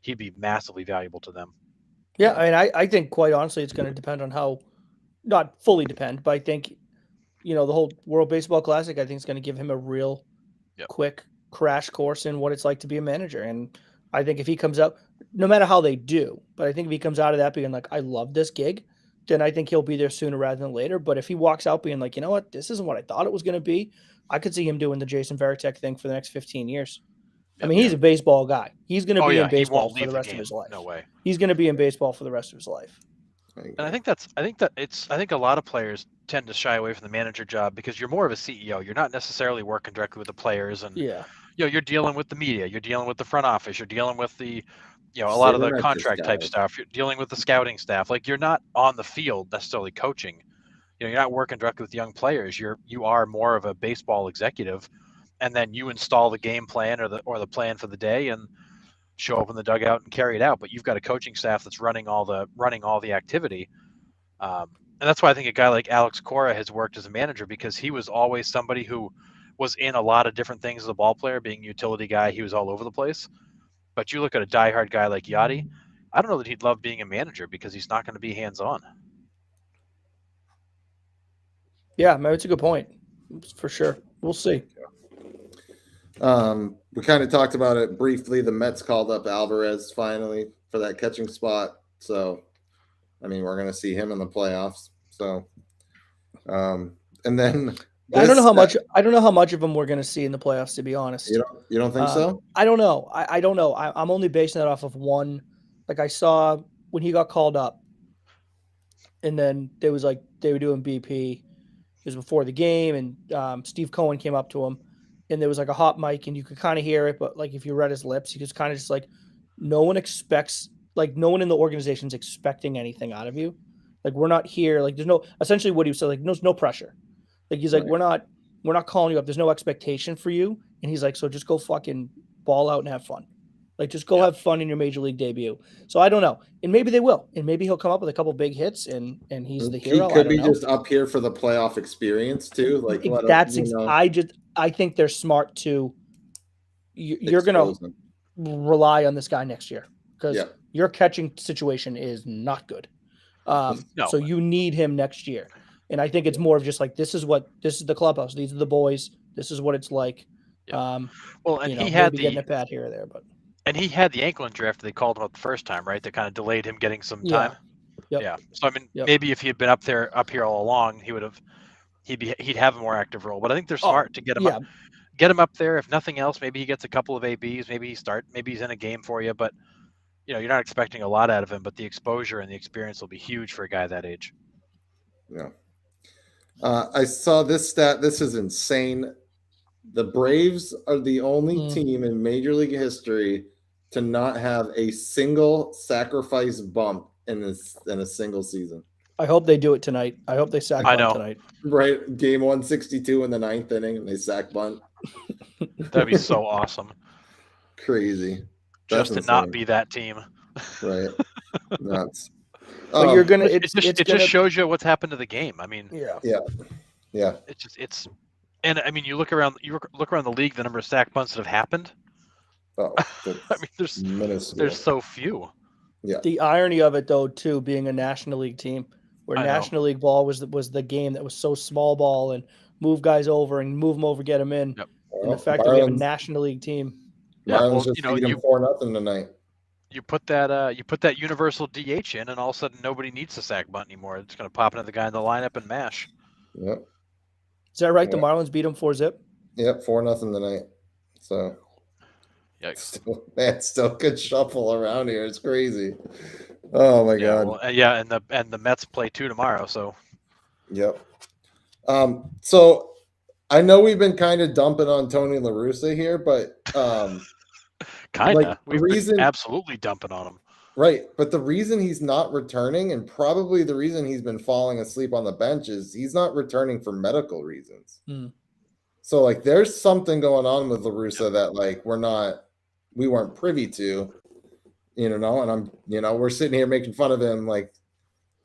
[SPEAKER 2] he'd be massively valuable to them.
[SPEAKER 3] Yeah, I mean, I think quite honestly, it's going to depend on how, not fully depend, but I think, the whole World Baseball Classic, I think is going to give him a real quick crash course in what it's like to be a manager. And I think if he comes up, no matter how they do, but I think if he comes out of that being like, "I love this gig," then I think he'll be there sooner rather than later. But if he walks out being like, you know what, this isn't what I thought it was going to be, I could see him doing the Jason Varitek thing for the next 15 years. I mean, he's a baseball guy. He's going to be in
[SPEAKER 2] he
[SPEAKER 3] baseball
[SPEAKER 2] won't
[SPEAKER 3] for
[SPEAKER 2] leave
[SPEAKER 3] the
[SPEAKER 2] the
[SPEAKER 3] rest of
[SPEAKER 2] game.
[SPEAKER 3] his life.
[SPEAKER 2] No way.
[SPEAKER 3] He's going to be in baseball for the rest of his life.
[SPEAKER 2] And I think a lot of players tend to shy away from the manager job because you're more of a CEO. You're not necessarily working directly with the players, and
[SPEAKER 3] Yeah.
[SPEAKER 2] you're dealing with the media, you're dealing with the front office, you're dealing with the a lot of the contract type stuff, you're dealing with the scouting staff. Like, you're not on the field necessarily coaching. You're not working directly with young players. You are more of a baseball executive, and then you install the game plan or the plan for the day and show up in the dugout and carry it out. But you've got a coaching staff that's running all the activity. And that's why I think a guy like Alex Cora has worked as a manager, because he was always somebody who was in a lot of different things as a ball player, being a utility guy. He was all over the place. But you look at a diehard guy like Yachty, I don't know that he'd love being a manager because he's not going to be hands-on.
[SPEAKER 3] Yeah, man, it's a good point. For sure. We'll see.
[SPEAKER 1] We kind of talked about it briefly. The Mets called up Alvarez finally for that catching spot. So, I mean, we're going to see him in the playoffs. So, and then
[SPEAKER 3] I don't know how much of them we're going to see in the playoffs, to be honest.
[SPEAKER 1] You don't think so?
[SPEAKER 3] I don't know. I don't know. I'm only basing that off of one. Like, I saw when he got called up, and then they were doing BP. It was before the game, and Steve Cohen came up to him, and there was like a hot mic, and you could kind of hear it, but like if you read his lips, he was kind of just like, no one in the organization's expecting anything out of you. Like, we're not here. Like, essentially what he said, like, no pressure. Like, he's like,
[SPEAKER 1] Right.
[SPEAKER 3] we're not calling you up. There's no expectation for you. And he's like, so just go fucking ball out and have fun. Like, just go have fun in your major league debut. So I don't know. And maybe they will. And maybe he'll come up with a couple big hits and he's the hero.
[SPEAKER 1] He could be just up here for the playoff experience too. Like,
[SPEAKER 3] I think they're smart to. You're going to rely on this guy next year because your catching situation is not good. So you need him next year. And I think it's more of just like, this is the clubhouse. These are the boys. This is what it's like.
[SPEAKER 2] Yeah. And he
[SPEAKER 3] had getting a pat here or there,
[SPEAKER 2] and he had the ankle injury after they called him up the first time, right? That kind of delayed him getting some time.
[SPEAKER 3] Yep.
[SPEAKER 2] Yeah. So I mean, maybe if he had been up here all along, he'd have a more active role. But I think they're smart to get him up there. If nothing else, maybe he gets a couple of ABs. Maybe he's in a game for you. But you're not expecting a lot out of him. But the exposure and the experience will be huge for a guy that age.
[SPEAKER 1] Yeah. I saw this stat. This is insane. The Braves are the only team in Major League history to not have a single sacrifice bump in a single season.
[SPEAKER 3] I hope they do it tonight. I hope they sack bunt tonight.
[SPEAKER 1] Right, game 162 in the 9th inning, and they sack bunt.
[SPEAKER 2] That'd be so awesome.
[SPEAKER 1] Crazy.
[SPEAKER 2] Just to not be that team.
[SPEAKER 1] Right. Nuts.
[SPEAKER 3] But you're gonna.
[SPEAKER 2] It just shows you what's happened to the game. I mean,
[SPEAKER 1] yeah.
[SPEAKER 2] And I mean, you look around the league, the number of sack bunts that have happened.
[SPEAKER 1] Oh,
[SPEAKER 2] I mean, there's so few.
[SPEAKER 1] Yeah.
[SPEAKER 3] The irony of it, though, too, being a National League team, where National League ball was the game that was so small ball and move guys over and move them over, get them in, and the fact that we have a National League team.
[SPEAKER 1] Marlins just beat them 4-0 tonight.
[SPEAKER 2] You put that universal DH in, and all of a sudden nobody needs the sack bunt anymore. It's going to pop into the guy in the lineup and mash.
[SPEAKER 1] Yep.
[SPEAKER 3] Is that right? The Marlins beat them 4-0?
[SPEAKER 1] Yep, 4-0 tonight. So, still good shuffle around here. It's crazy. Oh my god.
[SPEAKER 2] Well, and the Mets play 2 tomorrow. So.
[SPEAKER 1] Yep. So I know we've been kind of dumping on Tony La Russa here, but
[SPEAKER 2] kind of. We've been absolutely dumping on him.
[SPEAKER 1] Right, but the reason he's not returning, and probably the reason he's been falling asleep on the bench, is he's not returning for medical reasons. So, like, there's something going on with La Russa that, like, we weren't privy to, and we're sitting here making fun of him, like,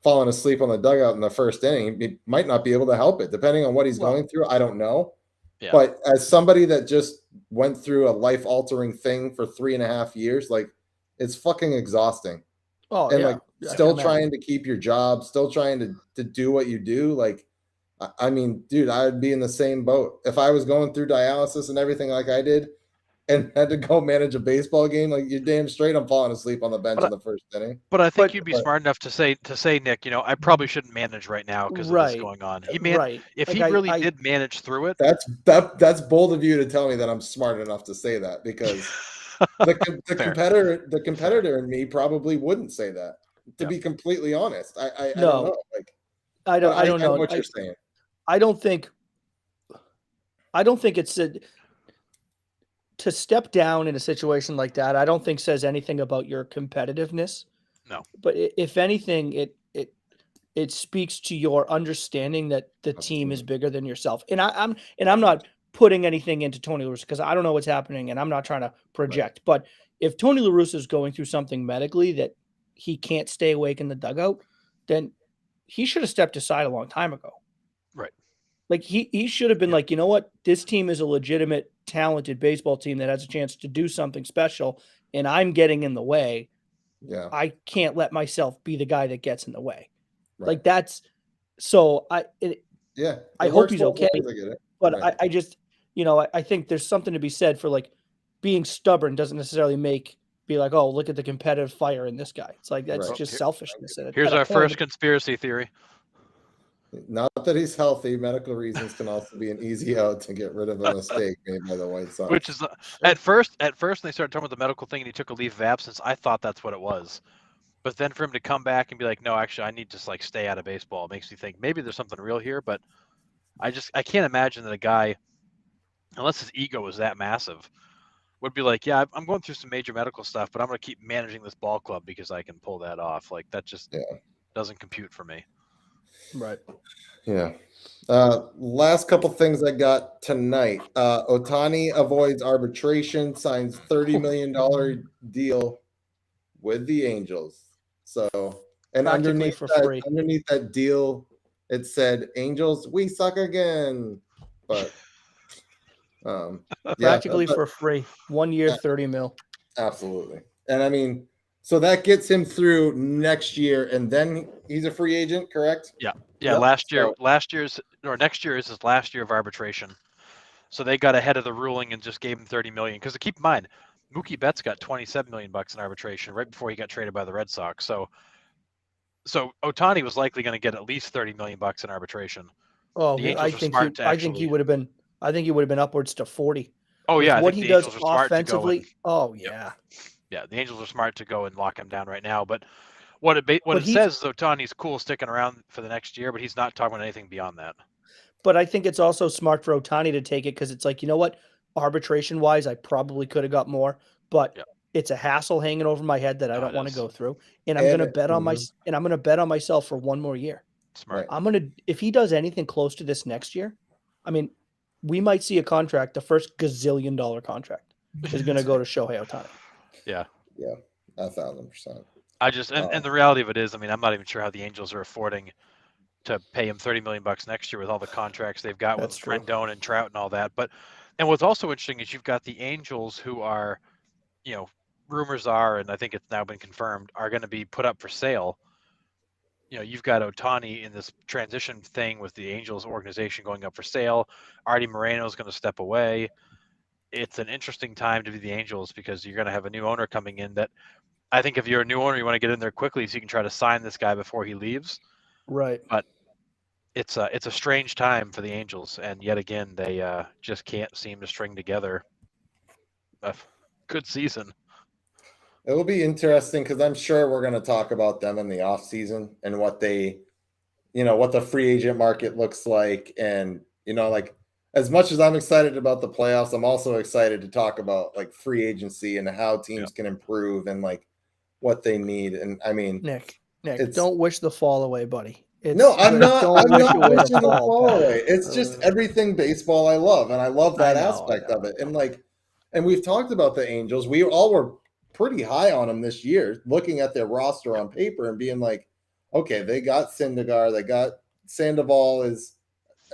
[SPEAKER 1] falling asleep on the dugout in the first inning. He might not be able to help it, depending on what he's going through. I don't know. Yeah. But as somebody that just went through a life-altering thing for 3.5 years, like, it's fucking exhausting.
[SPEAKER 3] Oh,
[SPEAKER 1] and still trying to keep your job, still trying to do what you do. Like, I mean, dude, I would be in the same boat. If I was going through dialysis and everything like I did, and had to go manage a baseball game, like you're damn straight I'm falling asleep on the bench in the first inning.
[SPEAKER 2] But I think
[SPEAKER 3] But-
[SPEAKER 2] you'd be smart enough to say, Nick, I probably shouldn't manage right now because of this
[SPEAKER 3] Right.
[SPEAKER 2] going on.
[SPEAKER 3] Right.
[SPEAKER 2] If
[SPEAKER 3] Like,
[SPEAKER 2] he really
[SPEAKER 3] I
[SPEAKER 2] did manage through it,
[SPEAKER 1] That's bold of you to tell me that I'm smart enough to say that, because the
[SPEAKER 2] Fair.
[SPEAKER 1] competitor in me probably wouldn't say that. To
[SPEAKER 2] Yeah.
[SPEAKER 1] be completely honest, I
[SPEAKER 3] No.
[SPEAKER 1] don't know. Like,
[SPEAKER 3] I don't
[SPEAKER 1] I
[SPEAKER 3] know
[SPEAKER 1] what you're saying.
[SPEAKER 3] I don't think it's to step down in a situation like that. I don't think says anything about your competitiveness.
[SPEAKER 2] No.
[SPEAKER 3] But if anything, it speaks to your understanding that the team is bigger than yourself. And I'm not putting anything into Tony La Russa because I don't know what's happening and I'm not trying to project. Right. But if Tony La Russa is going through something medically that he can't stay awake in the dugout, then he should have stepped aside a long time ago.
[SPEAKER 2] Right.
[SPEAKER 3] Like he should have been like, you know what? This team is a legitimate, talented baseball team that has a chance to do something special, and I'm getting in the way.
[SPEAKER 1] Yeah.
[SPEAKER 3] I can't let myself be the guy that gets in the way.
[SPEAKER 1] Right.
[SPEAKER 3] Like that's so I hope he's okay.
[SPEAKER 1] I get it.
[SPEAKER 3] But
[SPEAKER 1] right.
[SPEAKER 3] I just, I think there's something to be said for like being stubborn doesn't necessarily be like, oh, look at the competitive fire in this guy. It's like that's just selfishness.
[SPEAKER 2] Here's our first conspiracy theory.
[SPEAKER 1] Not that he's healthy. Medical reasons can also be an easy out to get rid of a mistake made by the White Sox.
[SPEAKER 2] Which is at first when they started talking about the medical thing and he took a leave of absence, I thought that's what it was. But then for him to come back and be like, no, actually, I need to like stay out of baseball, makes me think maybe there's something real here. But I can't imagine that a guy, unless his ego is that massive, would be like, yeah, I'm going through some major medical stuff, but I'm going to keep managing this ball club because I can pull that off. Like that just doesn't compute for me.
[SPEAKER 3] Right.
[SPEAKER 1] Yeah. Last couple things I got tonight. Ohtani avoids arbitration, signs $30 million deal with the Angels. So, and underneath that deal, it said, Angels, we suck again. But
[SPEAKER 3] practically for free. 1 year, 30 mil.
[SPEAKER 1] Absolutely. And I mean, so that gets him through next year, and then he's a free agent, correct?
[SPEAKER 2] Yeah. Yeah. Yep. Next year is his last year of arbitration. So they got ahead of the ruling and just gave him $30 million. Because keep in mind, Mookie Betts got $27 million in arbitration right before he got traded by the Red Sox. So Ohtani was likely going to get at least $30 million in arbitration.
[SPEAKER 3] Oh, I think he would have been upwards to 40.
[SPEAKER 2] Oh yeah,
[SPEAKER 3] what he does offensively. Oh yeah.
[SPEAKER 2] Yeah, the Angels are smart to go and lock him down right now. But what it says is Ohtani's cool sticking around for the next year, but he's not talking about anything beyond that.
[SPEAKER 3] But I think it's also smart for Ohtani to take it because it's like, you know what, arbitration wise, I probably could have got more, but it's a hassle hanging over my head that I don't want to go through, and I'm going to bet on myself for 1 more year.
[SPEAKER 2] Smart.
[SPEAKER 3] If he does anything close to this next year, I mean, we might see a contract. The first gazillion-dollar contract is going to go to Shohei Ohtani.
[SPEAKER 2] Yeah.
[SPEAKER 1] Yeah. 1,000%.
[SPEAKER 2] I just and the reality of it is, I mean, I'm not even sure how the Angels are affording to pay him $30 million next year with all the contracts they've got with Rendon and Trout and all that. And what's also interesting is you've got the Angels who are, rumors are, and I think it's now been confirmed, are going to be put up for sale. You've got Ohtani in this transition thing with the Angels organization going up for sale. Artie Moreno is going to step away. It's an interesting time to be the Angels because you're going to have a new owner coming in that I think if you're a new owner, you want to get in there quickly so you can try to sign this guy before he leaves.
[SPEAKER 3] Right.
[SPEAKER 2] But it's a strange time for the Angels. And yet again, they just can't seem to string together a good season.
[SPEAKER 1] It will be interesting because I'm sure we're going to talk about them in the off season and what they, what the free agent market looks like. And, like as much as I'm excited about the playoffs, I'm also excited to talk about like free agency and how teams can improve and like what they need. And I mean,
[SPEAKER 3] Nick, don't wish the fall away, buddy.
[SPEAKER 1] I'm not wishing the fall away. It's just everything baseball I love. And I love that aspect of it. And like, and we've talked about the Angels. We all were pretty high on them this year, looking at their roster on paper and being like, okay, they got Syndergaard, they got Sandoval is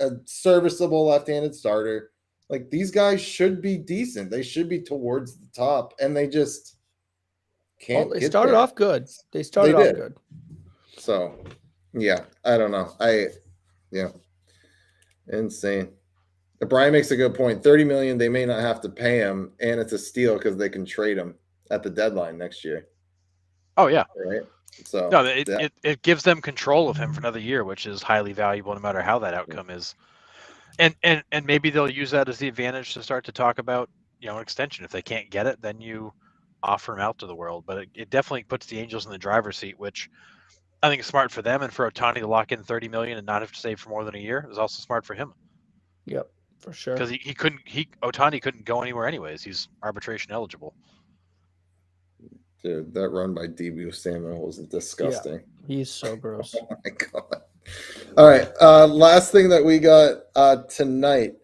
[SPEAKER 1] a serviceable left-handed starter. Like these guys should be decent. They should be towards the top, and they just can't.
[SPEAKER 3] Well, they started off good. They started off good.
[SPEAKER 1] So, yeah, I don't know. Insane. Brian makes a good point. 30 million, they may not have to pay him, and it's a steal because they can trade him at the deadline next year,
[SPEAKER 2] Oh yeah.
[SPEAKER 1] right? So
[SPEAKER 2] No, it gives them control of him for another year, which is highly valuable no matter how that outcome is. And maybe they'll use that as the advantage to start to talk about, an extension. If they can't get it, then you offer him out to the world. But it definitely puts the Angels in the driver's seat, which I think is smart for them, and for Ohtani to lock in 30 million and not have to save for more than a year is also smart for him.
[SPEAKER 3] Yep, for sure.
[SPEAKER 2] Because Ohtani couldn't go anywhere anyways. He's arbitration eligible.
[SPEAKER 1] dude, that run by Debo Samuel was disgusting.
[SPEAKER 3] He's so gross.
[SPEAKER 1] Oh my god. All right. Last thing that we got tonight.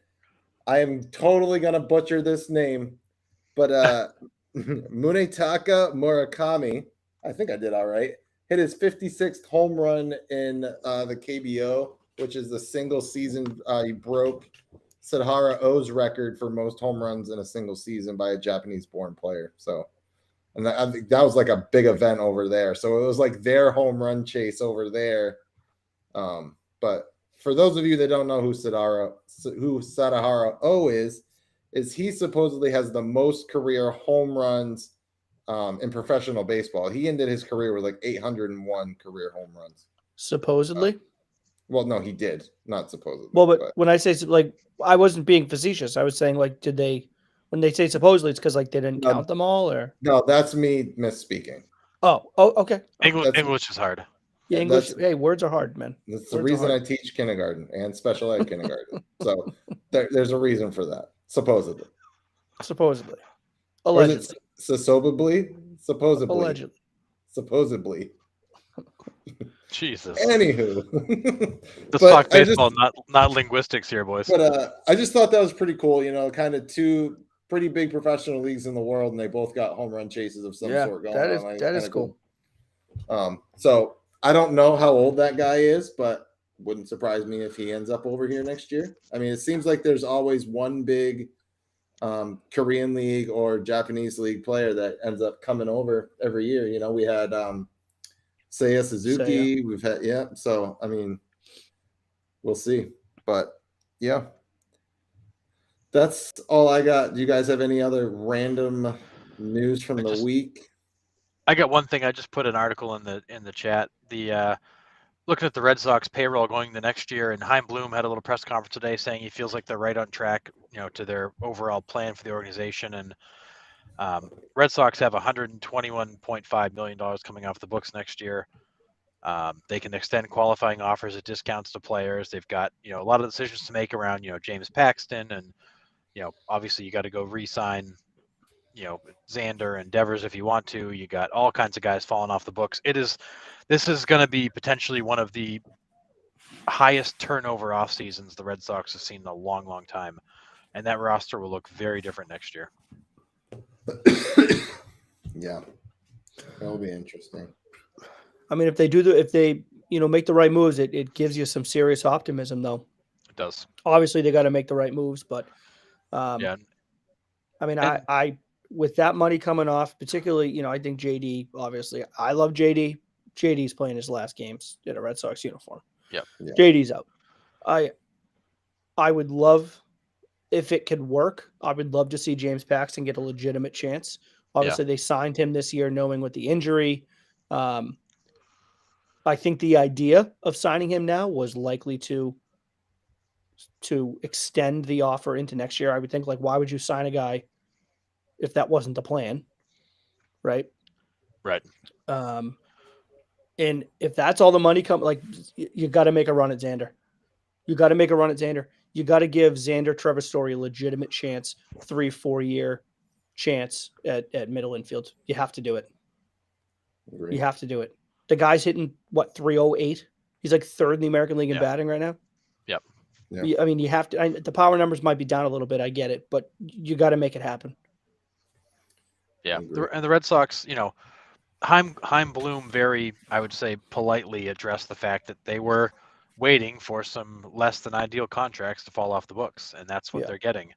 [SPEAKER 1] I am totally gonna butcher this name, but Munetaka Murakami, I think I did all right, hit his 56th home run in the KBO, which is the single season. He broke Sadhara O's record for most home runs in a single season by a Japanese-born player. So, and I think that was like a big event over there. So it was like their home run chase over there. But for those of you that don't know who Sadahara O is he supposedly has the most career home runs in professional baseball. He ended his career with like 801 career home runs.
[SPEAKER 3] Supposedly?
[SPEAKER 1] Well, no, he did. Not supposedly.
[SPEAKER 3] Well, but when I say, like, I wasn't being facetious. I was saying, like, when they say supposedly, it's because, like, they didn't count them all, or?
[SPEAKER 1] No, that's me misspeaking.
[SPEAKER 3] Oh, okay.
[SPEAKER 2] English is hard.
[SPEAKER 3] Yeah, English. Hey, words are hard, man.
[SPEAKER 1] That's the reason I teach kindergarten and special ed kindergarten. So there's a reason for that. Supposedly.
[SPEAKER 3] Allegedly.
[SPEAKER 1] Supposedly.
[SPEAKER 2] Jesus.
[SPEAKER 1] Anywho.
[SPEAKER 2] Let's talk baseball, not linguistics here, boys.
[SPEAKER 1] But I just thought that was pretty cool. Kind of two pretty big professional leagues in the world, and they both got home run chases of some sort going on.
[SPEAKER 3] That is cool.
[SPEAKER 1] So I don't know how old that guy is, but wouldn't surprise me if he ends up over here next year. I mean, it seems like there's always one big Korean league or Japanese league player that ends up coming over every year. We had Seiya Suzuki. We've had, So, I mean, we'll see. But, yeah. That's all I got. Do you guys have any other random news from the week?
[SPEAKER 2] I got one thing. I just put an article in the chat. Looking at the Red Sox payroll going the next year, and Chaim Bloom had a little press conference today saying he feels like they're right on track, to their overall plan for the organization. And Red Sox have $121.5 million coming off the books next year. They can extend qualifying offers at discounts to players. They've got, a lot of decisions to make around, James Paxton, and, obviously you got to go re-sign, Xander and Devers if you want to. You got all kinds of guys falling off the books. This is going to be potentially one of the highest turnover off seasons the Red Sox have seen in a long, long time, and that roster will look very different next year.
[SPEAKER 1] Yeah, that'll be interesting.
[SPEAKER 3] I mean, if they make the right moves, it gives you some serious optimism, though.
[SPEAKER 2] It does.
[SPEAKER 3] Obviously, they got to make the right moves, but
[SPEAKER 2] yeah.
[SPEAKER 3] I mean, I with that money coming off, particularly, I think JD. Obviously, I love JD. JD's playing his last games in a Red Sox uniform.
[SPEAKER 2] Yeah.
[SPEAKER 3] JD's out. I would love, if it could work, I would love to see James Paxton get a legitimate chance. Obviously, they signed him this year knowing with the injury. I think the idea of signing him now was likely to extend the offer into next year. I would think, like, why would you sign a guy if that wasn't the plan? Right. And if that's all the money you got to make a run at Xander. You got to give Xander Trevor Story a legitimate chance, 3-4 year chance at middle infield. You have to do it.
[SPEAKER 1] Agreed.
[SPEAKER 3] You have to do it. The guy's hitting 308. He's like third in the American League in batting right now.
[SPEAKER 2] Yep.
[SPEAKER 1] Yeah.
[SPEAKER 3] I mean, you have to. The power numbers might be down a little bit. I get it, but you got to make it happen.
[SPEAKER 2] Yeah, and the Red Sox, Chaim Bloom very, I would say, politely addressed the fact that they were waiting for some less than ideal contracts to fall off the books, and that's what they're getting.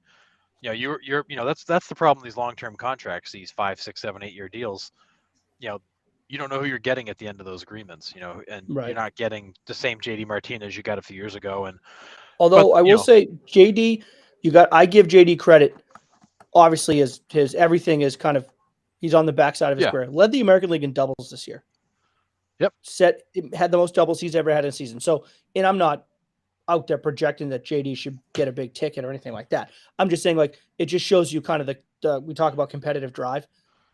[SPEAKER 2] That's the problem with these long-term contracts, these 5, 6, 7, 8 year deals. You don't know who you're getting at the end of those agreements, and you're not getting the same JD Martinez you got a few years ago. And
[SPEAKER 3] although I will say JD, I give JD credit. Obviously, his everything is kind of he's on the backside of his
[SPEAKER 2] Yeah.
[SPEAKER 3] career. Led the American League in doubles this year.
[SPEAKER 2] Yep.
[SPEAKER 3] Had the most doubles he's ever had in a season. So, and I'm not out there projecting that JD should get a big ticket or anything like that. I'm just saying, like, it just shows you kind of we talk about competitive drive.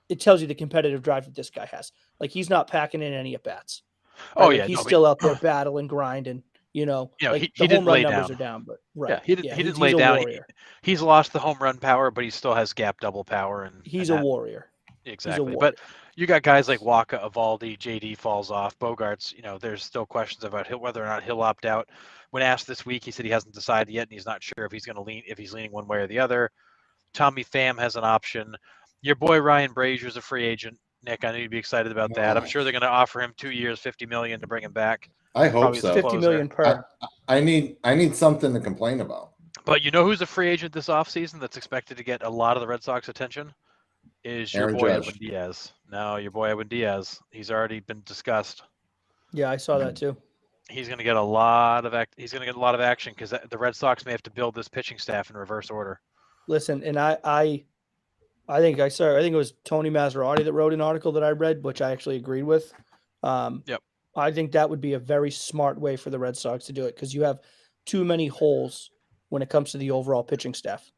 [SPEAKER 3] It tells you the competitive drive that this guy has. Like, he's not packing in any at bats.
[SPEAKER 2] Oh,
[SPEAKER 3] Like,
[SPEAKER 2] yeah,
[SPEAKER 3] he's
[SPEAKER 2] no, but-
[SPEAKER 3] still out there battle and grind, and like
[SPEAKER 2] he
[SPEAKER 3] the
[SPEAKER 2] didn't
[SPEAKER 3] home run
[SPEAKER 2] lay
[SPEAKER 3] numbers
[SPEAKER 2] down.
[SPEAKER 3] are down, but right.
[SPEAKER 2] Yeah, he didn't
[SPEAKER 3] he's
[SPEAKER 2] lay
[SPEAKER 3] a
[SPEAKER 2] down.
[SPEAKER 3] warrior.
[SPEAKER 2] He's lost the home run power, but he still has gap double power, and
[SPEAKER 3] He's
[SPEAKER 2] and
[SPEAKER 3] a
[SPEAKER 2] that-
[SPEAKER 3] warrior.
[SPEAKER 2] Exactly.
[SPEAKER 3] warrior.
[SPEAKER 2] But you got guys like Waka, Evaldi, JD falls off. Bogarts, there's still questions about whether or not he'll opt out. When asked this week, he said he hasn't decided yet, and he's not sure if he's leaning one way or the other. Tommy Pham has an option. Your boy Ryan Brazier's a free agent. Nick, I know you'd be excited about that. I'm sure they're going to offer him 2 years, $50 million to bring him back.
[SPEAKER 1] I hope
[SPEAKER 2] Probably
[SPEAKER 1] so.
[SPEAKER 3] 50 million per.
[SPEAKER 1] I need something to complain about.
[SPEAKER 2] But you know who's a free agent this offseason that's expected to get a lot of the Red Sox attention? Is your
[SPEAKER 1] Aaron
[SPEAKER 2] boy
[SPEAKER 1] Judge.
[SPEAKER 2] Edwin Diaz. No, your boy Edwin Diaz. He's already been discussed.
[SPEAKER 3] Yeah, I saw that too.
[SPEAKER 2] He's going to get a lot of action because the Red Sox may have to build this pitching staff in reverse order.
[SPEAKER 3] Listen, and I think it was Tony Maserati that wrote an article that I read, which I actually agreed with.
[SPEAKER 2] Yep.
[SPEAKER 3] I think that would be a very smart way for the Red Sox to do it because you have too many holes when it comes to the overall pitching staff.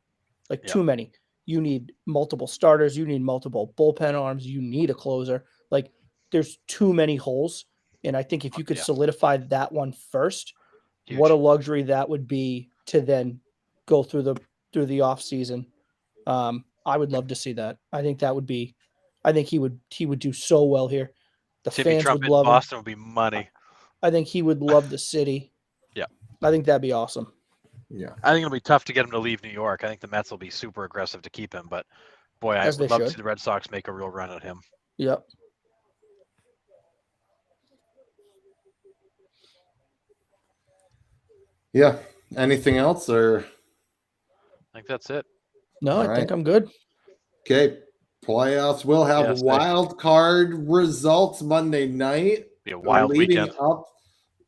[SPEAKER 3] Like
[SPEAKER 2] Yep.
[SPEAKER 3] too many. You need multiple starters. You need multiple bullpen arms. You need a closer. Like there's too many holes. And I think if you could
[SPEAKER 2] Yeah.
[SPEAKER 3] solidify that one first,
[SPEAKER 2] Huge.
[SPEAKER 3] what a luxury that would be to then go through the off season. I would love to see that. I think he would do so well here. The
[SPEAKER 2] Timmy
[SPEAKER 3] fans
[SPEAKER 2] Trumpet
[SPEAKER 3] would
[SPEAKER 2] in
[SPEAKER 3] love him.
[SPEAKER 2] Boston would be money.
[SPEAKER 3] I think he would love the city.
[SPEAKER 2] Yeah.
[SPEAKER 3] I think that'd be awesome.
[SPEAKER 1] Yeah.
[SPEAKER 2] I think it'll be tough to get him to leave New York. I think the Mets will be super aggressive to keep him, but boy, I
[SPEAKER 3] As they
[SPEAKER 2] would love to
[SPEAKER 3] should.
[SPEAKER 2] see the Red Sox make a real run at him.
[SPEAKER 3] Yep.
[SPEAKER 1] Yeah. Anything else or
[SPEAKER 2] I think that's it.
[SPEAKER 3] No,
[SPEAKER 1] All
[SPEAKER 3] I think
[SPEAKER 1] right.
[SPEAKER 3] I'm good.
[SPEAKER 1] okay? Playoffs will have
[SPEAKER 2] Yes,
[SPEAKER 1] wild card results Monday night.
[SPEAKER 2] Be a wild
[SPEAKER 1] leading
[SPEAKER 2] weekend.
[SPEAKER 1] up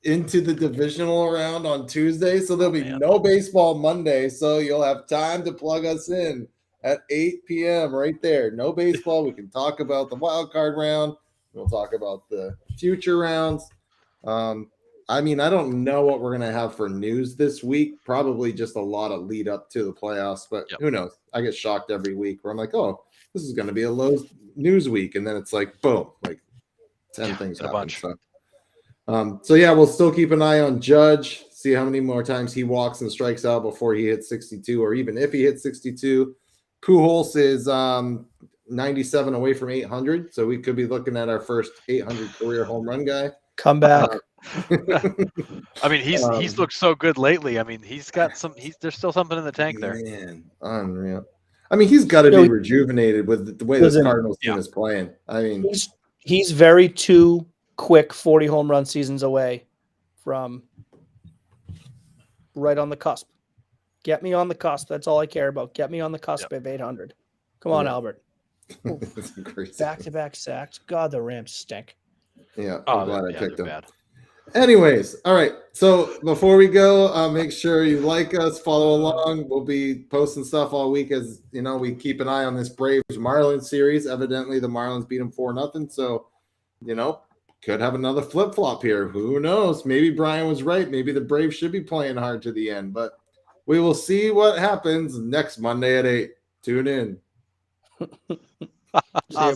[SPEAKER 1] into the divisional round on Tuesday. So there'll be
[SPEAKER 2] Man.
[SPEAKER 1] no baseball Monday. So you'll have time to plug us in at 8 p.m. right there. No baseball. We can talk about the wild card round. We'll talk about the future rounds. I don't know what we're going to have for news this week. Probably just a lot of lead up to the playoffs, but
[SPEAKER 2] Yep.
[SPEAKER 1] who knows? I get shocked every week where I'm like, oh, this is going to be a low news week. And then it's like, boom, like 10
[SPEAKER 2] Yeah,
[SPEAKER 1] things
[SPEAKER 2] a
[SPEAKER 1] happen.
[SPEAKER 2] bunch.
[SPEAKER 1] So yeah, we'll still keep an eye on Judge, see how many more times he walks and strikes out before he hits 62, or even if he hits 62. Pujols is 97 away from 800, so we could be looking at our first 800 career home run guy.
[SPEAKER 3] Come back.
[SPEAKER 2] I mean, he's
[SPEAKER 1] Um,
[SPEAKER 2] looked so good lately. I mean, he's got there's still something in the tank there.
[SPEAKER 1] Man, unreal. I mean, he's got to
[SPEAKER 3] Yeah,
[SPEAKER 1] be rejuvenated with the way this
[SPEAKER 3] Listen,
[SPEAKER 1] Cardinals team
[SPEAKER 2] yeah.
[SPEAKER 1] is playing. I mean,
[SPEAKER 3] He's very two quick 40 home run seasons away from right on the cusp. Get me on the cusp. That's all I care about. Get me on the cusp of 800. Come on,
[SPEAKER 1] Yeah.
[SPEAKER 3] Albert.
[SPEAKER 1] it's crazy.
[SPEAKER 3] Back-to-back sacks. God, the Rams stink.
[SPEAKER 1] Yeah,
[SPEAKER 2] Oh,
[SPEAKER 1] I'm glad I
[SPEAKER 2] yeah,
[SPEAKER 1] picked
[SPEAKER 2] they're
[SPEAKER 1] him.
[SPEAKER 2] bad.
[SPEAKER 1] Anyways, all right. So before we go, make sure you like us, follow along. We'll be posting stuff all week as we keep an eye on this Braves Marlins series. Evidently, the Marlins beat them 4-0. So, could have another flip flop here. Who knows? Maybe Brian was right. Maybe the Braves should be playing hard to the end. But we will see what happens next Monday at 8. Tune in.
[SPEAKER 3] See ya,